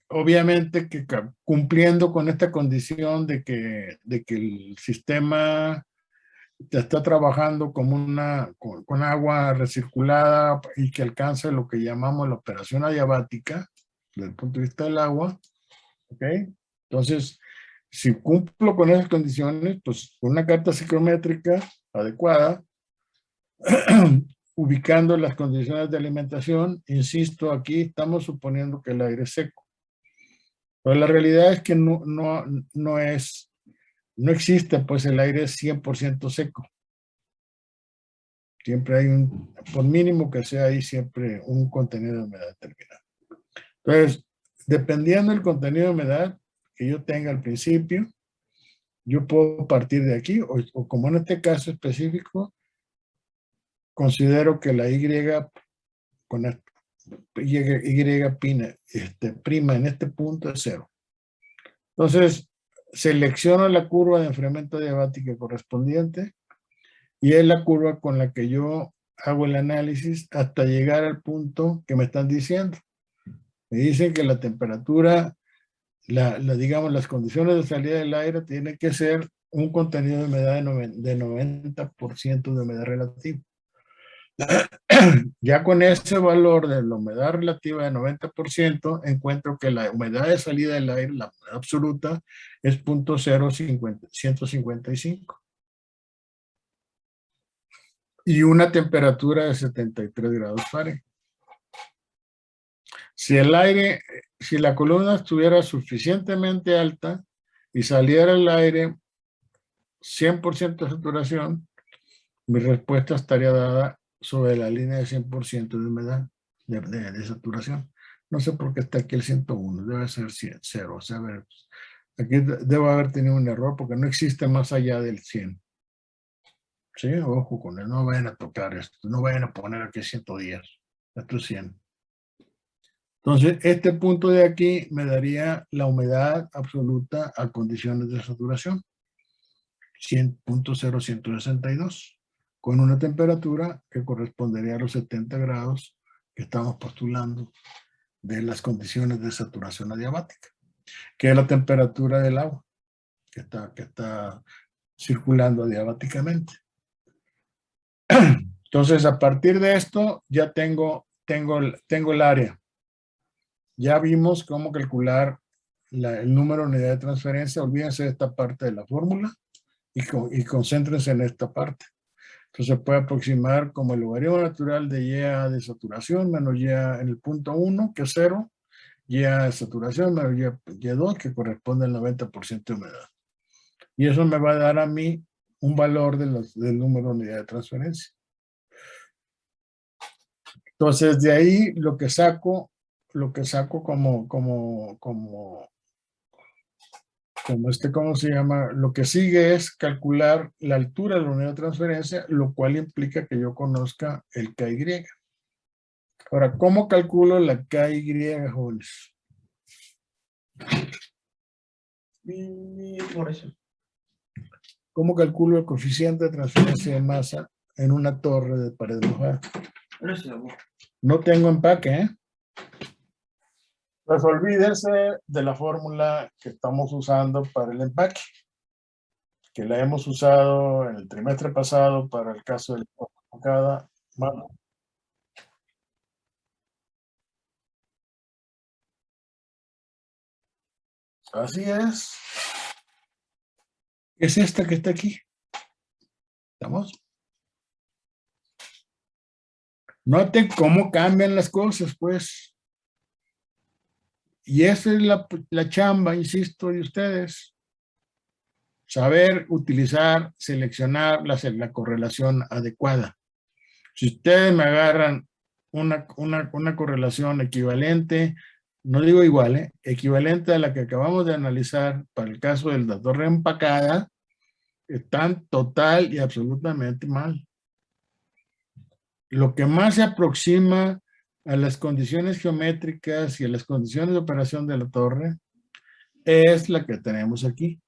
obviamente que cumpliendo con esta condición de que el sistema está trabajando como con agua recirculada y que alcanza lo que llamamos la operación adiabática desde el punto de vista del agua. ¿Ok? Entonces, si cumplo con esas condiciones, pues con una carta psicométrica adecuada, ubicando las condiciones de alimentación, insisto, aquí estamos suponiendo que el aire es seco. Pero la realidad es que no existe, pues el aire es 100% seco. Siempre hay por mínimo que sea, hay siempre un contenido de humedad determinado. Entonces, dependiendo del contenido de humedad que yo tenga al principio, yo puedo partir de aquí, o como en este caso específico, considero que la Y con prima en este punto es 0. Entonces, selecciono la curva de enfriamiento adiabática correspondiente y es la curva con la que yo hago el análisis hasta llegar al punto que me están diciendo. Me dicen que la temperatura, digamos, las condiciones de salida del aire tienen que ser un contenido de humedad de 90% de humedad relativa. Ya con ese valor de la humedad relativa de 90%, encuentro que la humedad de salida del aire, la humedad absoluta, es 0.155. Y una temperatura de 73 grados Fahrenheit. Si la columna estuviera suficientemente alta y saliera el aire 100% de saturación, mi respuesta estaría dada sobre la línea de 100% de humedad, de saturación. No sé por qué está aquí el 101, debe ser 0. O sea, a ver, aquí debo haber tenido un error porque no existe más allá del 100. Sí, ojo con él, no vayan a tocar esto, no vayan a poner aquí 110, esto es 100. Entonces, este punto de aquí me daría la humedad absoluta a condiciones de saturación, 100.0162, con una temperatura que correspondería a los 70 grados que estamos postulando de las condiciones de saturación adiabática, que es la temperatura del agua que está circulando adiabáticamente. Entonces, a partir de esto, ya tengo el área. Ya vimos cómo calcular el número de unidad de transferencia. Olvídense de esta parte de la fórmula y concéntrense en esta parte. Entonces, se puede aproximar como el logaritmo natural de Y de saturación menos Y en el punto 1, que es 0, Y de saturación menos Y2, que corresponde al 90% de humedad. Y eso me va a dar a mí un valor del número de unidad de transferencia. Entonces, de ahí lo que saco ¿cómo se llama? Lo que sigue es calcular la altura de la unidad de transferencia, lo cual implica que yo conozca el KY. Ahora, ¿cómo calculo la KY, jóvenes? Por eso. ¿Cómo calculo el coeficiente de transferencia de masa en una torre de pared mojada? No tengo empaque, ¿eh? Pues olvídense de la fórmula que estamos usando para el empaque, que la hemos usado en el trimestre pasado para el caso de cada mano. Así es. Es esta que está aquí. ¿Estamos? Noten cómo cambian las cosas, pues. Y esa es la chamba, insisto, de ustedes. Saber utilizar, seleccionar la correlación adecuada. Si ustedes me agarran una correlación equivalente, no digo igual, equivalente a la que acabamos de analizar para el caso de la torre empacada, están total y absolutamente mal. Lo que más se aproxima a las condiciones geométricas y a las condiciones de operación de la torre es la que tenemos aquí,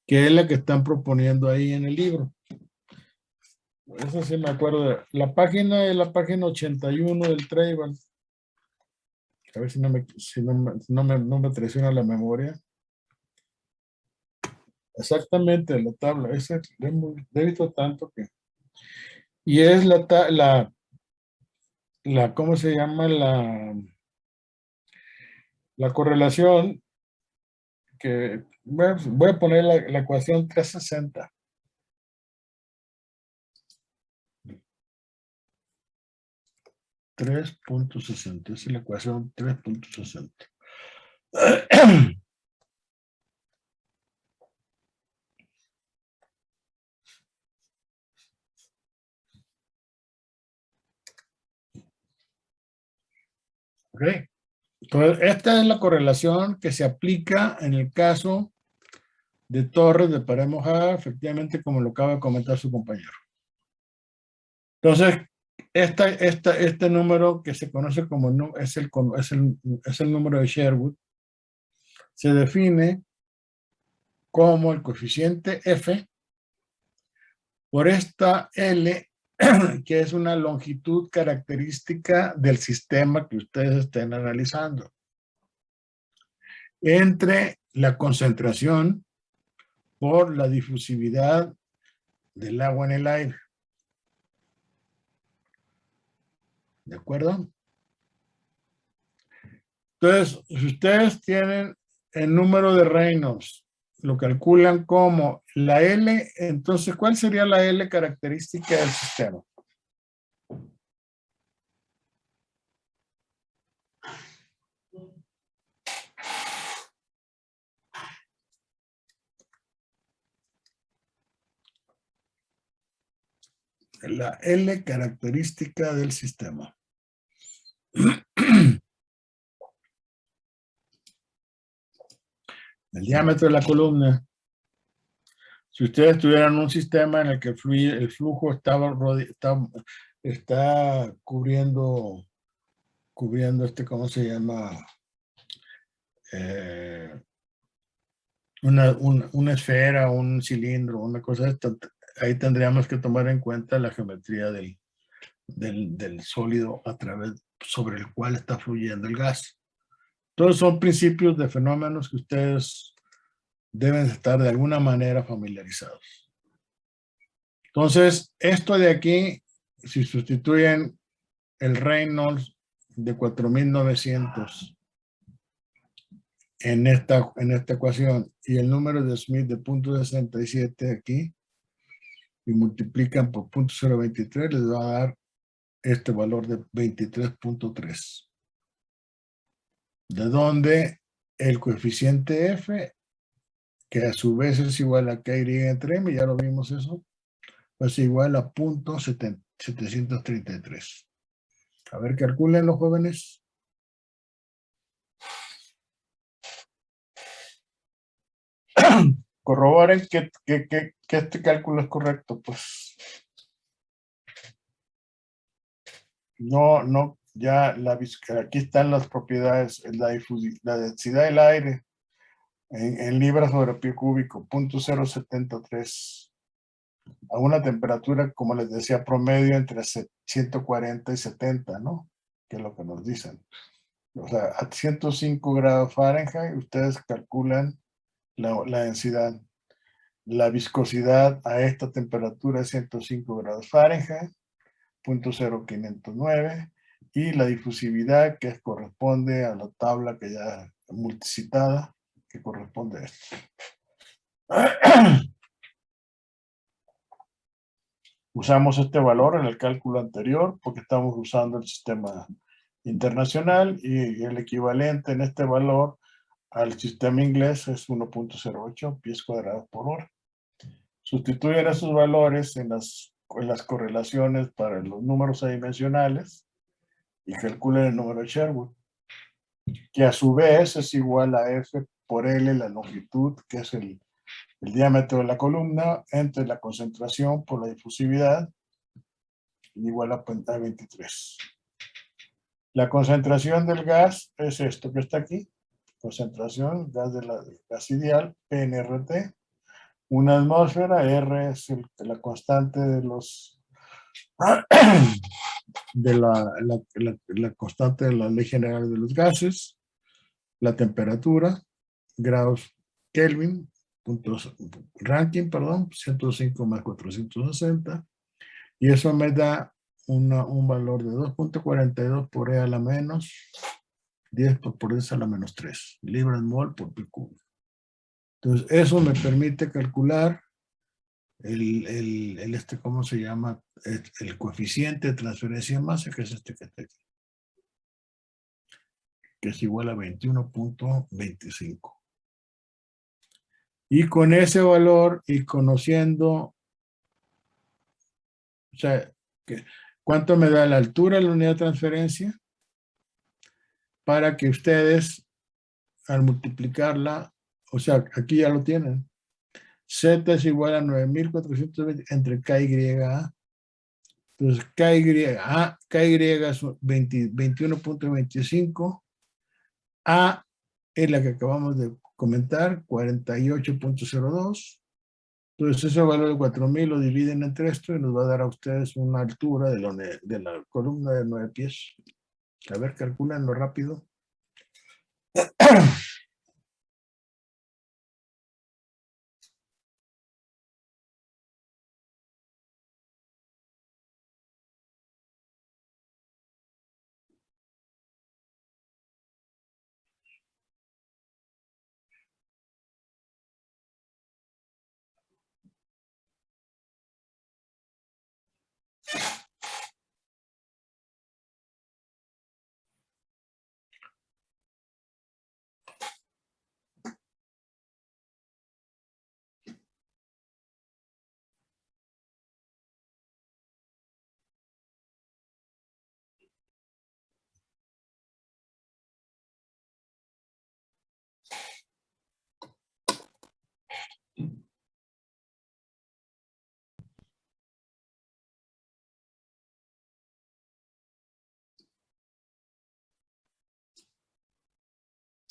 que es la que están proponiendo ahí en el libro. Eso sí me acuerdo. La página es la página 81 del Tribal. A ver si no me traiciona la memoria. Exactamente, la tabla. Esa, he visto tanto que... Y es ¿cómo se llama? La correlación que... voy a poner la ecuación 360. .60, es la ecuación 3.60. Ok. Entonces, esta es la correlación que se aplica en el caso de torres de pared mojada, efectivamente, como lo acaba de comentar su compañero. Entonces, este número que se conoce como es el número de Sherwood, se define como el coeficiente F por esta L, que es una longitud característica del sistema que ustedes estén analizando, entre la concentración por la difusividad del agua en el aire. ¿De acuerdo? Entonces, si ustedes tienen el número de Reynolds, lo calculan como la L, entonces, ¿cuál sería la L característica del sistema? La L característica del sistema. El diámetro de la columna. Si ustedes tuvieran un sistema en el que el flujo está cubriendo ¿cómo se llama? Una esfera, un cilindro, una cosa de esta, ahí tendríamos que tomar en cuenta la geometría del sólido sobre el cual está fluyendo el gas. Todos son principios de fenómenos que ustedes deben estar de alguna manera familiarizados. Entonces, esto de aquí, si sustituyen el Reynolds de 4900 en esta ecuación y el número de Smith de 0.67 aquí, y multiplican por 0.023, les va a dar este valor de 23.3. De donde el coeficiente F, que a su vez es igual a KY entre M, ya lo vimos eso, pues igual a 0.733. A ver, calculen los jóvenes. Corroboren que este cálculo es correcto, pues. No, ya aquí están las propiedades, la densidad del aire en libras sobre pie cúbico, 0.073, a una temperatura, como les decía, promedio entre 140 y 70, ¿no? Que es lo que nos dicen. O sea, a 105 grados Fahrenheit, ustedes calculan la densidad. La viscosidad a esta temperatura es 105 grados Fahrenheit, 0.0509, y la difusividad que corresponde a la tabla que ya multicitada, que corresponde a esto. Usamos este valor en el cálculo anterior porque estamos usando el sistema internacional y el equivalente en este valor al sistema inglés es 1.08 pies cuadrados por hora. Sustituyen esos valores en las correlaciones para los números adimensionales y calculen el número de Sherwood, que a su vez es igual a F por L, la longitud, que es el diámetro de la columna, entre la concentración por la difusividad, igual a 23. La concentración del gas es esto que está aquí, concentración, gas ideal, PNRT, una atmósfera, R es la constante de la constante de la ley general de los gases, la temperatura, grados Kelvin, puntos, ranking, perdón, 105 más 460. Y eso me da un valor de 2.42 por E a la menos 10 por E a la menos 3 libras mol por pi cubo. Entonces, eso me permite calcular ¿cómo se llama? El coeficiente de transferencia de masa, que es este que está aquí, que es igual a 21.25. Y con ese valor y conociendo, o sea, ¿cuánto me da la altura de la unidad de transferencia? Para que ustedes, al multiplicarla, o sea, aquí ya lo tienen. Z es igual a 9.420 entre K y A. Entonces, KY es 21.25. A es la que acabamos de comentar, 48.02. Entonces, ese valor de 4.000 lo dividen entre esto y nos va a dar a ustedes una altura de la columna de 9 pies. A ver, calculanlo rápido.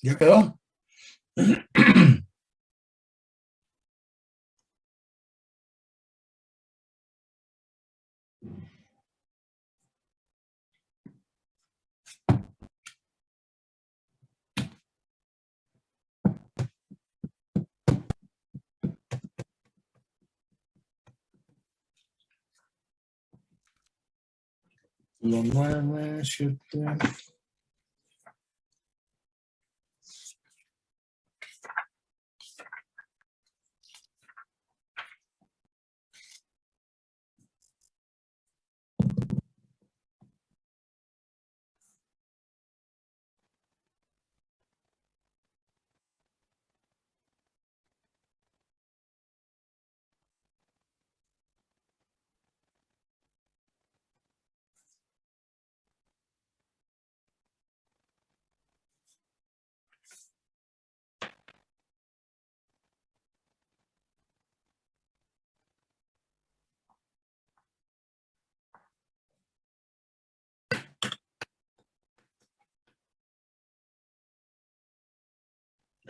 ¿Ya quedó? Los 9, 7.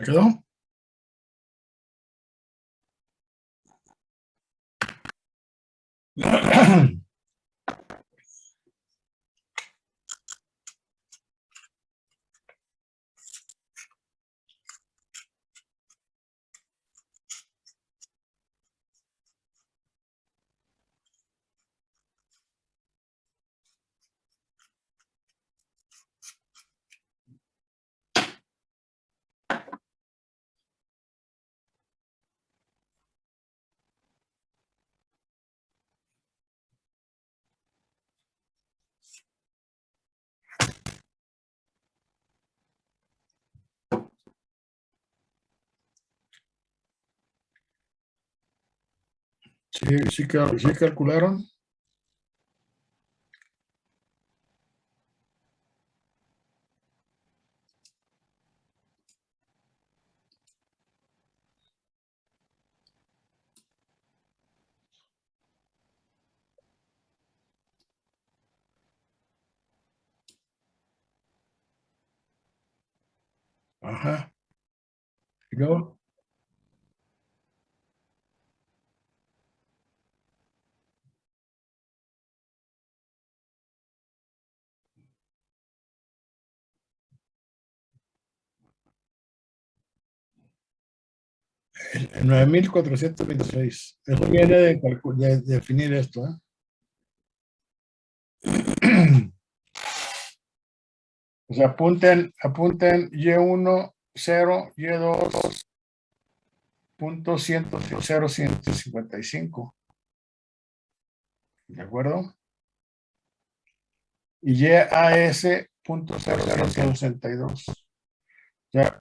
¿Ya quedó? Sí, sí, sí calcularon. Ajá. ¿Y luego? El 9426. Eso viene de definir esto, ¿eh? O sea, apunten Y1, 0, Y2, punto 100.155. ¿De acuerdo? Y YAS, punto 0.062. O sea,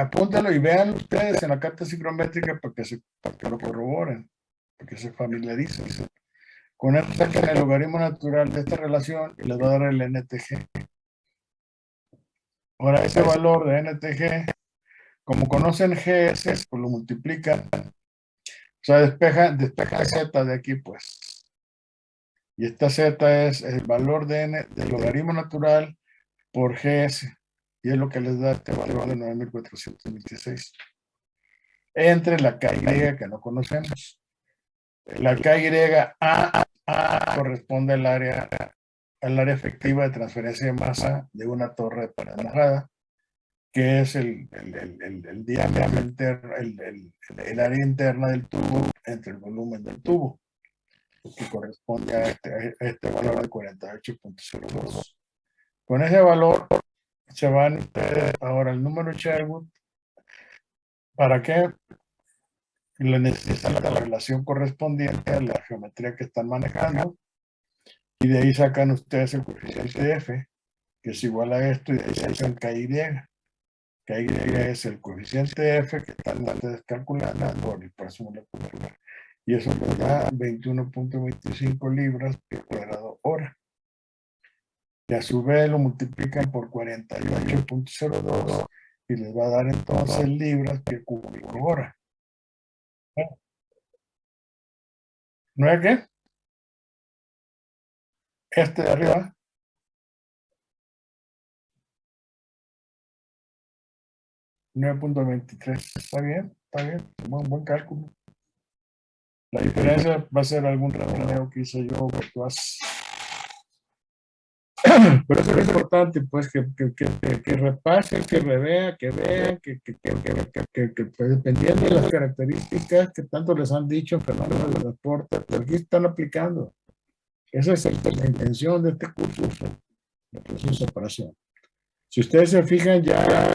apúntalo y vean ustedes en la carta psicométrica para que lo corroboren, para que se familiaricen. Con esto sacan el logaritmo natural de esta relación y les va a dar el NTG. Ahora, ese valor de NTG, como conocen GS, pues lo multiplican. O sea, despeja Z de aquí, pues. Y esta Z es el valor del logaritmo natural por GS. Y es lo que les da este valor de 9426. Entre la KY que no conocemos. La KY A corresponde al área efectiva de transferencia de masa de una torre de pared mojada, que es el diámetro interno, el área interna del tubo entre el volumen del tubo, que corresponde a este valor de 48.02. Con ese valor se van ustedes ahora el número Sherwood. ¿Para qué? Le necesitan la relación correspondiente a la geometría que están manejando, y de ahí sacan ustedes el coeficiente F, que es igual a esto, y de ahí sacan KY. KY es el coeficiente F que están ustedes calculando por el peso molecular. Y eso les da 21.25 libras por cuadrado hora. Y a su vez lo multiplican por 48.02 y les va a dar entonces libras por cúbico hora. ¿No es qué? Este de arriba. $9.23. Está bien. Buen cálculo. La diferencia va a ser algún redondeo que hice yo virtuoso. Pero eso es importante, pues, que repasen, que revean, que vean, que dependiendo de las características que tanto les han dicho en fenómenos de transporte, pero aquí están aplicando. Esa es la intención de este curso de separación. Si ustedes se fijan, ya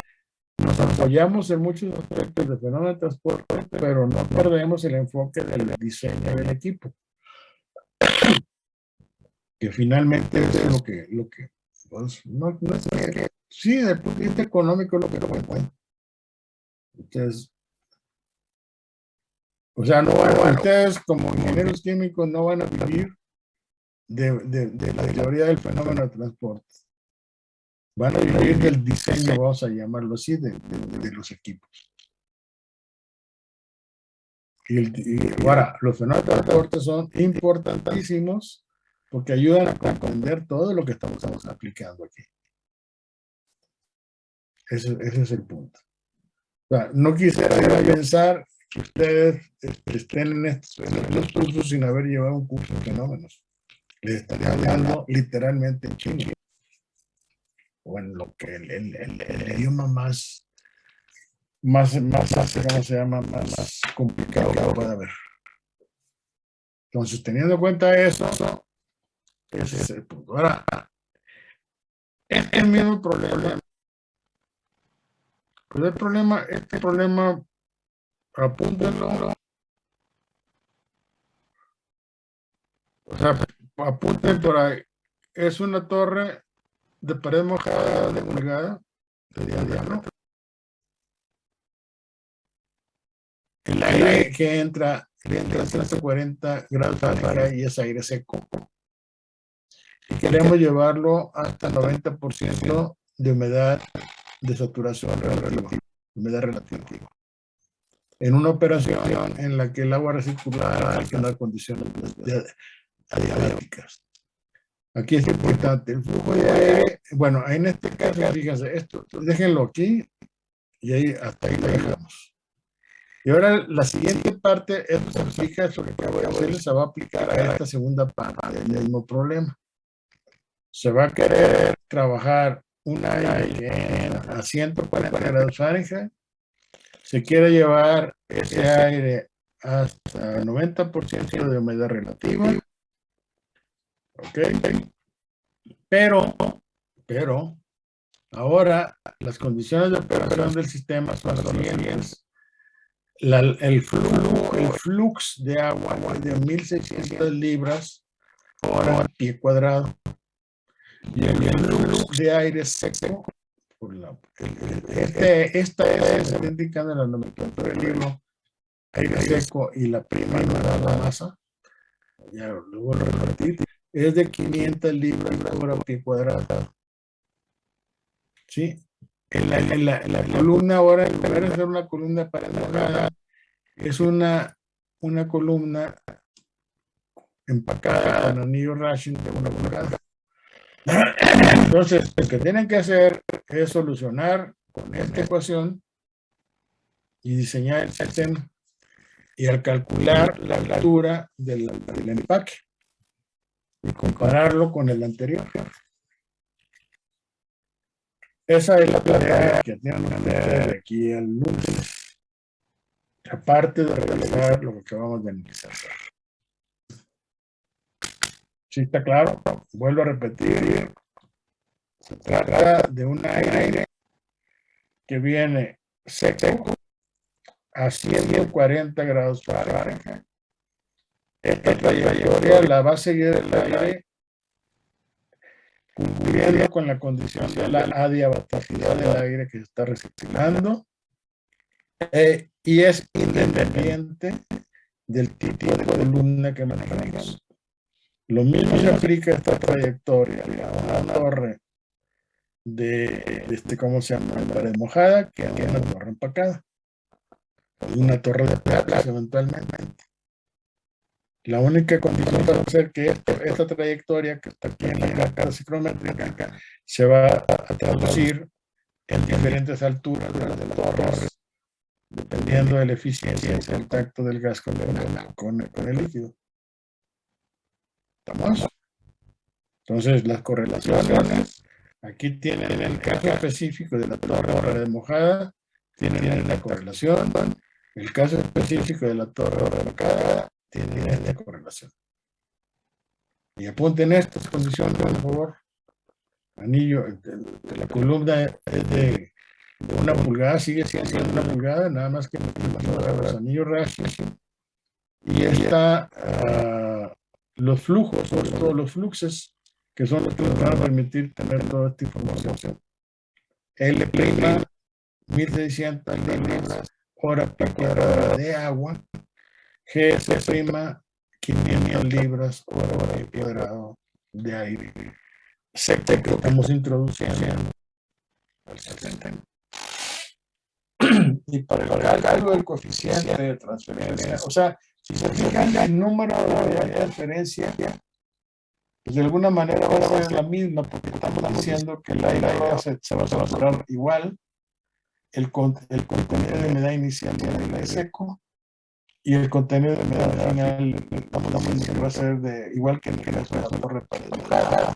nos apoyamos en muchos aspectos de fenómenos de transporte, pero no perdemos el enfoque del diseño del equipo, que finalmente es lo que pues, no es que, sí, desde el punto de vista económico es lo que lo cuenta. Entonces, o sea, ustedes como ingenieros químicos no van a vivir de la teoría del fenómeno de transporte. Van a vivir del diseño, vamos a llamarlo así, de los equipos. Y ahora, los fenómenos de transporte son importantísimos porque ayudan a comprender todo lo que estamos aplicando aquí. Ese es el punto. O sea, no quisiera pensar que ustedes estén en estos cursos sin haber llevado un curso de fenómenos. Les estaría hablando literalmente en chino. O en lo que el idioma más ¿cómo se llama? Más complicado que pueda haber. Entonces, teniendo en cuenta eso, ese es el punto. Ahora, es el mismo problema. Pero este problema, apúntenlo. O sea, apunten por ahí. Es una torre de pared mojada de 1 pulgada de diámetro. El aire que entra a 140 grados Fahrenheit y es aire seco. Y queremos llevarlo hasta 90% de humedad de saturación relativa, humedad relativa. En una operación en la que el agua recircular hay que dar condiciones adiabáticas. Aquí es importante el flujo de aire. Bueno, en este caso, fíjense, esto, déjenlo aquí y ahí hasta ahí lo dejamos. Y ahora la siguiente parte, esto se aplica, eso que acabo de hacerles, se va a aplicar a esta segunda parte del mismo problema. Se va a querer trabajar un aire a 140 grados Fahrenheit. Se quiere llevar ese aire hasta 90% de humedad relativa. Ok. Pero ahora las condiciones de operación del sistema son las siguientes. El flux de agua es de 1600 libras por pie cuadrado. Y el flux de aire seco, esta es, está indicando en la nomenclatura del libro, aire seco y la prima numerada masa, ya lo vuelvo a repetir, es de 500 libras por pie cuadrado. ¿Sí? En la columna ahora, en lugar de ser una columna paralelada, es una columna empacada con anillo Rashid de 1 pulgada. Entonces, lo que tienen que hacer es solucionar con esta ecuación y diseñar el sistema. Y al calcular la altura del empaque y compararlo con el anterior. Esa es la tarea que tienen ustedes de aquí al lunes. Aparte de realizar lo que acabamos de analizar. ¿Sí está claro? Vuelvo a repetir. Se trata de un aire que viene seco a 140 grados Fahrenheit. Esta trayectoria la va a seguir el aire cumpliendo con la condición de la adiabaticidad del aire que se está reciclando y es independiente del tipo de columna que manejamos. Lo mismo se aplica a esta trayectoria a una torre de ¿cómo se llama? Pared mojada que a una torre empacada. Una torre de placas eventualmente. La única condición va a ser que esta trayectoria que está aquí en la carta psicométrica se va a traducir en diferentes alturas de las torres, dependiendo de la eficiencia del contacto del gas con el líquido. ¿Estamos? Entonces, las correlaciones, aquí tienen el caso específico de la torre mojada, tienen la correlación, el caso específico de la torre empacada, tiene esta correlación. Y apunten estas condiciones, por favor. Anillo, la columna es de 1 pulgada, sigue siendo 1 pulgada, nada más que los anillos Rashid. Y está los flujos, todos los fluxos, que son los que nos van a permitir tener toda esta información. L', 1600 libras hora por cuadrada de agua. GS', 500 libras hora por cuadrado de aire seco que estamos introduciendo al sistema. Y para el cálculo del coeficiente de transferencia, o sea, si se fijan el número de transferencia, pues de alguna manera va a ser la misma, porque estamos diciendo que el aire se va a saturar igual, el contenido de humedad inicial del aire seco, y el contenido de humedad final estamos diciendo que va a ser igual que en la torre paredada.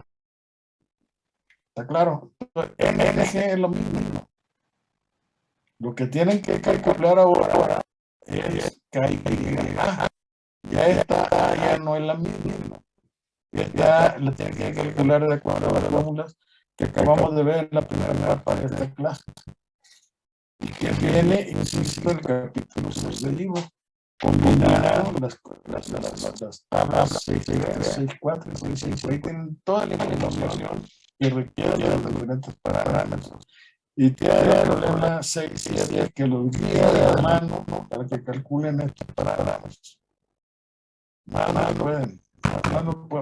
¿Está claro? MNG es lo mismo. Lo que tienen que calcular ahora es KY. Ya esta ya no es la misma. Esta la tienen que calcular de acuerdo a las fórmulas que acabamos de ver en la primera parte de esta clase. Y que viene, insisto, en el capítulo 6 del libro. Combinar las tablas 6.3, 6.4 y 6.5. Ahí tienen toda la información que requiere de los diferentes parámetros. Y tiene el problema 6 y 7 que los guía de la mano para que calculen estos parámetros.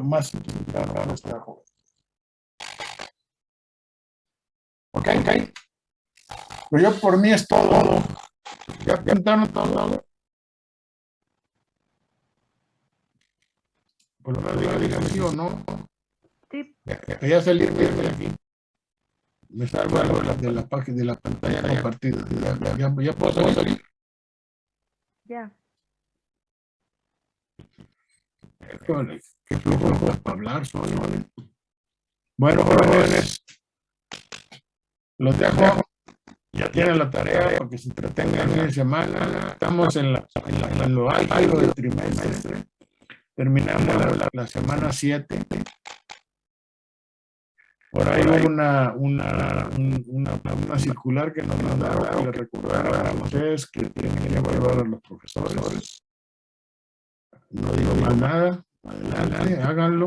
Más simplificar para los trabajos. Ok. Pues yo por mí es todo. Ya pintaron todo. Por lo menos digan sí o no. Sí. Ya salir de aquí. Me salgo de la página de la pantalla compartida. Ya puedo salir. Ya. Qué flujo para hablar solo. Bueno, jóvenes, los dejo. Y ya tienen la tarea para que se entretengan el fin de semana. Estamos en lo álgido del trimestre. Terminamos la semana 7. Por ahí hubo una circular que nos mandaron que le recordara a ustedes que tienen que evaluar a los profesores. No digo más nada. Adelante, háganlo.